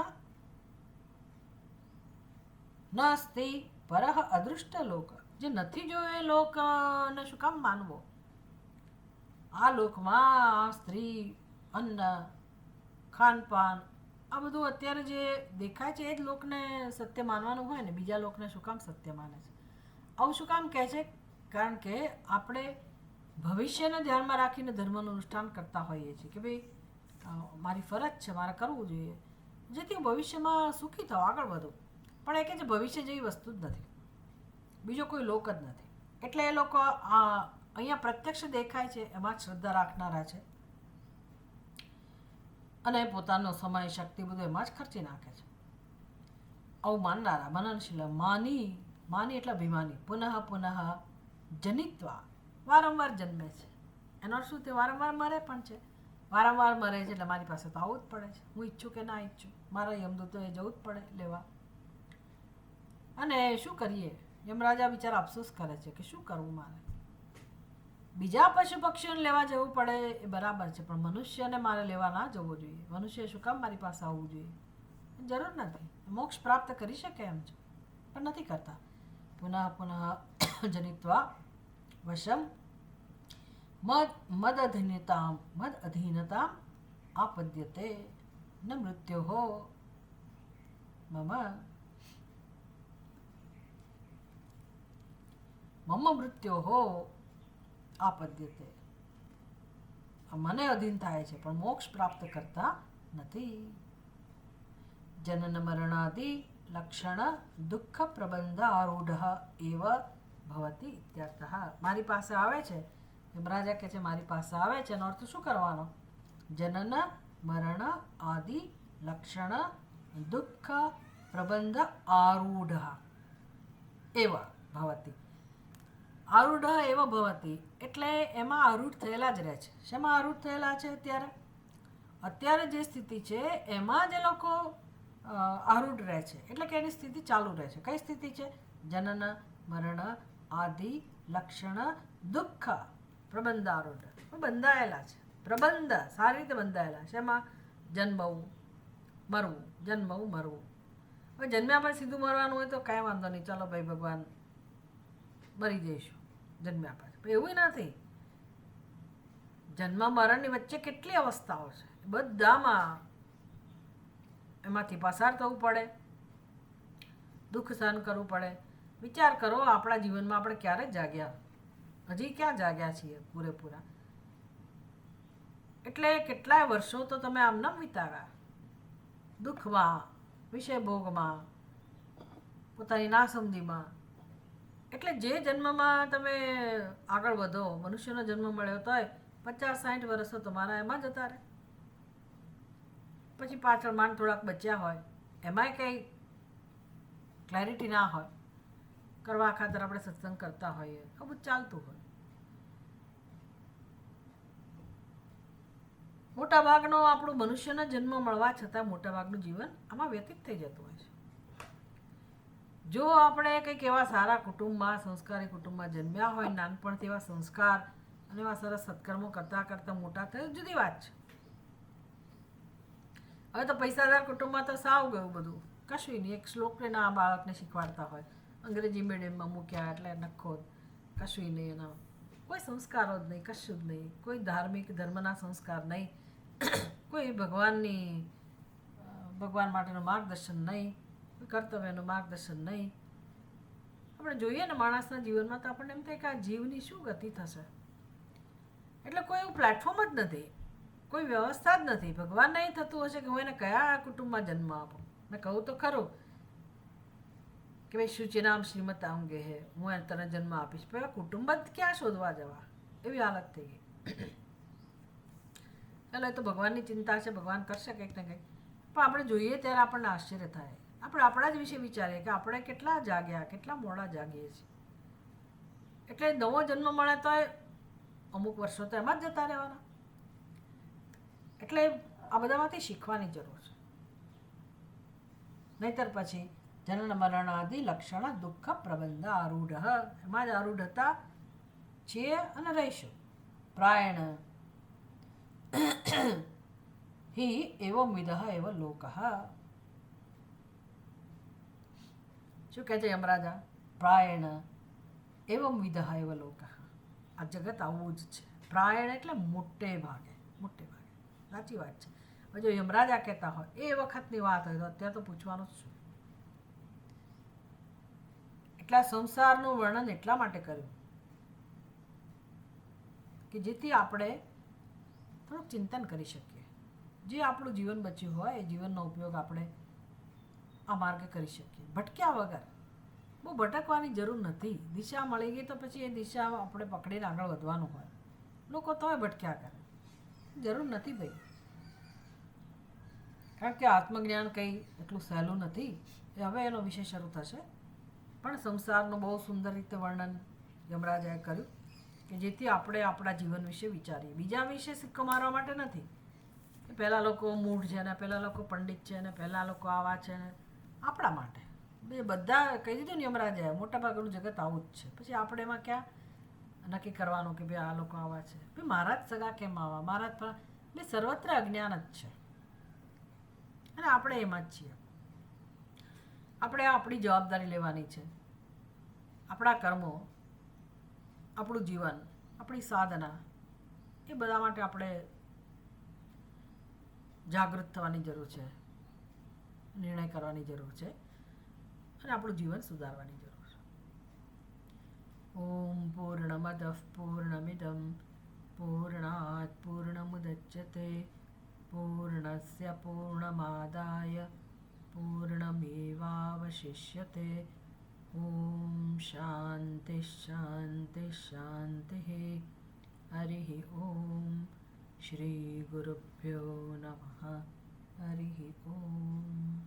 Speaker 1: નાસ્તિ પરઃ અદૃષ્ટ લોક. જે નથી જોયો એ લોકને શું કામ માનવો? આ લોકમાં સ્ત્રી, અન્ન, ખાનપાન, આ બધું અત્યારે જે દેખાય છે એ જ લોકને સત્ય માનવાનું હોય ને, બીજા લોકને શું કામ સત્ય માને છે? આવું શું કામ કહે છે? કારણ કે આપણે ભવિષ્યને ધ્યાનમાં રાખીને ધર્મનું અનુષ્ઠાન કરતા હોઈએ છીએ કે ભાઈ મારી ફરજ છે, મારે કરવું જોઈએ, જેથી ભવિષ્યમાં સુખી થાવ, આગળ વધો. પણ એ કે છે ભવિષ્ય જેવી વસ્તુ જ નથી, બીજો કોઈ લોક જ નથી. એટલે એ લોકો અહીંયા પ્રત્યક્ષ દેખાય છે એમાં જ શ્રદ્ધા રાખનારા છે, અને પોતાનો સમય, શક્તિ બધું એમાં જ ખર્ચી નાખે છે. આવું માનનારા, મનનશીલ, માની એટલે અભિમાની. પુનઃ જનિત્વા, વારંવાર જન્મે છે. એનો શું? તે વારંવાર મરે પણ છે. વારંવાર મરે છે એટલે મારી પાસે તો આવવું જ પડે છે. હું ઈચ્છું કે ના ઈચ્છું, મારા યમદૂતોએ જવું જ પડે લેવા. અને શું કરીએ? યમરાજા બિચારા અફસોસ કરે છે કે શું કરવું મારે. બીજા પશુ પક્ષીઓને લેવા જવું પડે એ બરાબર છે, પણ મનુષ્યને મારે લેવા ના જવું જોઈએ. મનુષ્ય શું કામ મારી પાસે આવવું જોઈએ? જરૂર નથી. મોક્ષ પ્રાપ્ત કરી શકે એમ છે, પણ નથી કરતા. પુનઃ જનિત્વા વશમ મદ અધીનતામ આપદ્યતે ન મૃત્યોહો મમ મૃત્યોહો આપદ્યતે. મને અધીન થાય છે પણ મોક્ષ પ્રાપ્ત કરતા નથી. જનન મરણાદિ લક્ષણ દુઃખ પ્રબંધ આરૂઢ એવ ભવતી ઇત્યર્થઃ. મારી પાસે આવે છે, યમરાજા કહે છે મારી પાસે આવે છે, એનો અર્થ શું કરવાનો? જનન મરણ આદિ લક્ષણ દુઃખ પ્રબંધ આરૂઢ એવ ભવતી. આરૂઢ એવ ભવતી એટલે એમાં આરૂઢ થયેલા જ રહે છે. શેમાં આરૂઢ થયેલા છે? અત્યારે જે સ્થિતિ છે એમાં જે લોકો આરૂઢ રહે છે, એટલે કે એની સ્થિતિ ચાલુ રહે છે. કઈ સ્થિતિ છે? જનન મરણ આદિ લક્ષણ દુઃખ પ્રબંધ આરૂઢ. બંધાયેલા છે, પ્રબંધ સારી રીતે બંધાયેલા. શેમાં? જન્મવું મરવું, જન્મવું મરવું. હવે જન્મ્યા પછી સીધું મરવાનું હોય તો કાંઈ વાંધો નહીં, ચાલો ભાઈ ભગવાન મરી જઈશું જન્મ્યા પછી. એવું નથી. જન્મ મરણની વચ્ચે કેટલી અવસ્થાઓ છે, બધામાં એમાંથી પસાર થવું પડે. દુઃખ સહન કરવું પડે. વિચાર કરો, આપણા જીવનમાં આપણે ક્યારે જાગ્યા? હજી ક્યાં જાગ્યા છીએ પૂરેપૂરા? એટલે કેટલાય વર્ષો તો તમે આમ ન વિતાવ્યા દુઃખમાં, વિષય ભોગમાં, પોતાની નાસમજીમાં. એટલે જે જન્મમાં તમે આગળ વધો, મનુષ્યનો જન્મ મળ્યો તોય 50-60 વર્ષ તો તમારા એમાં જતા રહે. પછી પાછળ માંડ થોડાક બચ્યા હોય, એમાંય કંઈ ક્લેરિટી ના હોય, કરવા ખાતર આપણે સત્સંગ કરતા હોઈએ, આ બધું ચાલતું હોય. મોટાભાગનો આપણું મનુષ્યનો જન્મ મળવા છતાં મોટાભાગનું જીવન આમાં વ્યતીત થઈ જતું હોય છે. જો આપણે કંઈક એવા સારા કુટુંબમાં, સંસ્કારી કુટુંબમાં જન્મ્યા હોય, નાનપણથી એવા સંસ્કાર અને એવા સરસ સત્કર્મો કરતાં કરતાં મોટા થયા, જુદી વાત છે. હવે તો પૈસાદાર કુટુંબમાં તો સાવ ગયું બધું, કશું નહીં. એક શ્લોકને ના બાળકને શીખવાડતા હોય, અંગ્રેજી મીડિયમમાં મૂક્યા એટલે નખો, કશું નહીં. એના કોઈ સંસ્કારો જ નહીં, કશું જ નહીં. કોઈ ધાર્મિક ધર્મના સંસ્કાર નહીં, કોઈ ભગવાન માટેનું માર્ગદર્શન નહીં, કોઈ કર્તવ્યનું માર્ગદર્શન નહીં. આપણે જોઈએ ને માણસના જીવનમાં તો આપણને એમ થાય કે આ જીવની શું ગતિ થશે. એટલે કોઈ એવું પ્લેટફોર્મ જ નથી, કોઈ વ્યવસ્થા જ નથી. ભગવાન નહીં થતું હશે કે હું એને કયા કુટુંબમાં જન્મ આપું. મેં કહું તો ખરું કે ભાઈ શુચિનામ શ્રીમત આઉંગે હે, હું એને તને જન્મ આપીશ, પણ કુટુંબ જ ક્યાં શોધવા જવા, એવી હાલત થઈ ગઈ. ચાલો, એ તો ભગવાનની ચિંતા છે, ભગવાન કરશે કંઈક ને કંઈક. પણ આપણે જોઈએ ત્યારે આપણને આશ્ચર્ય થાય. આપણે આપણા જ વિશે વિચારીએ કે આપણે કેટલા જાગ્યા, કેટલા મોડા જાગીએ છીએ. એટલે નવો જન્મ મળે તો અમુક વર્ષો તો એમાં જ જતા રહેવાના. એટલે આ બધામાંથી શીખવાની જરૂર છે. નહીતર પછી જનન મરણ આદિ લક્ષણ દુઃખ પ્રબંધ આરૂઢ, એમાં જ આરૂઢતા છીએ અને રહીશું. પ્રાયણ હિ એવમ વિદઃ એવ લોકઃ. શું કહે છે યમરાજા? પ્રાયણ એવમ વિદઃ એવ લોકઃ. આ જગત આવું જ છે. પ્રાયણ એટલે મોટે ભાગે, મોટે ભાગે. સાચી વાત છે. હવે જો યમરાજા કહેતા હોય એ વખતની વાત હોય તો અત્યારે તો પૂછવાનું જ શું. એટલા સંસારનું વર્ણન એટલા માટે કર્યું કે જેથી આપણે થોડુંક ચિંતન કરી શકીએ. જે આપણું જીવન બચ્યું હોય એ જીવનનો ઉપયોગ આપણે આ માર્ગે કરી શકીએ, ભટક્યા વગર. બહુ ભટકવાની જરૂર નથી. દિશા મળી ગઈ તો પછી એ દિશા આપણે પકડીને આગળ વધવાનું હોય. લોકો તોય ભટક્યા કરે, જરૂર નથી ભાઈ. કારણ કે આત્મજ્ઞાન કંઈ એટલું સહેલું નથી. એ હવે એનો વિષય શરૂ થશે. પણ સંસારનું બહુ સુંદર રીતે વર્ણન યમરાજાએ કર્યું કે જેથી આપણે આપણા જીવન વિશે વિચારીએ. બીજા વિશે સિક્કો મારવા માટે નથી કે પહેલાં લોકો મૂઢ છે ને પહેલાં લોકો પંડિત છે ને પહેલાં લોકો આવા છે ને. આપણા માટે બે બધા કહી દીધું ને યમરાજાએ, મોટાભાગનું જગત આવું જ છે. પછી આપણે એમાં ક્યાં નક્કી કરવાનું કે ભાઈ આ લોકો આવા છે, ભાઈ મારા જ સગા કેમ આવા, મારા જ એટલે સર્વત્ર અજ્ઞાન જ છે અને આપણે એમાં જ છીએ. આપણે આપણી જવાબદારી લેવાની છે. આપણા કર્મો, આપણું જીવન, આપણી સાધના, એ બધા માટે આપણે જાગૃત થવાની જરૂર છે, નિર્ણય કરવાની જરૂર છે અને આપણું જીવન સુધારવાની જરૂર છે. ઓમ પૂર્ણમદ પૂર્ણમિદમ પૂર્ણાત પૂર્ણમુદચ્યતે પૂર્ણસ્ય પૂર્ણમાદાય પૂર્ણમેવાવશિષ્યતે. ઓમ શાંતિ શાંતિ શાંતિ. હરિ ઓમ. શ્રી ગુરુભ્યો નમઃ. હરિ ઓમ.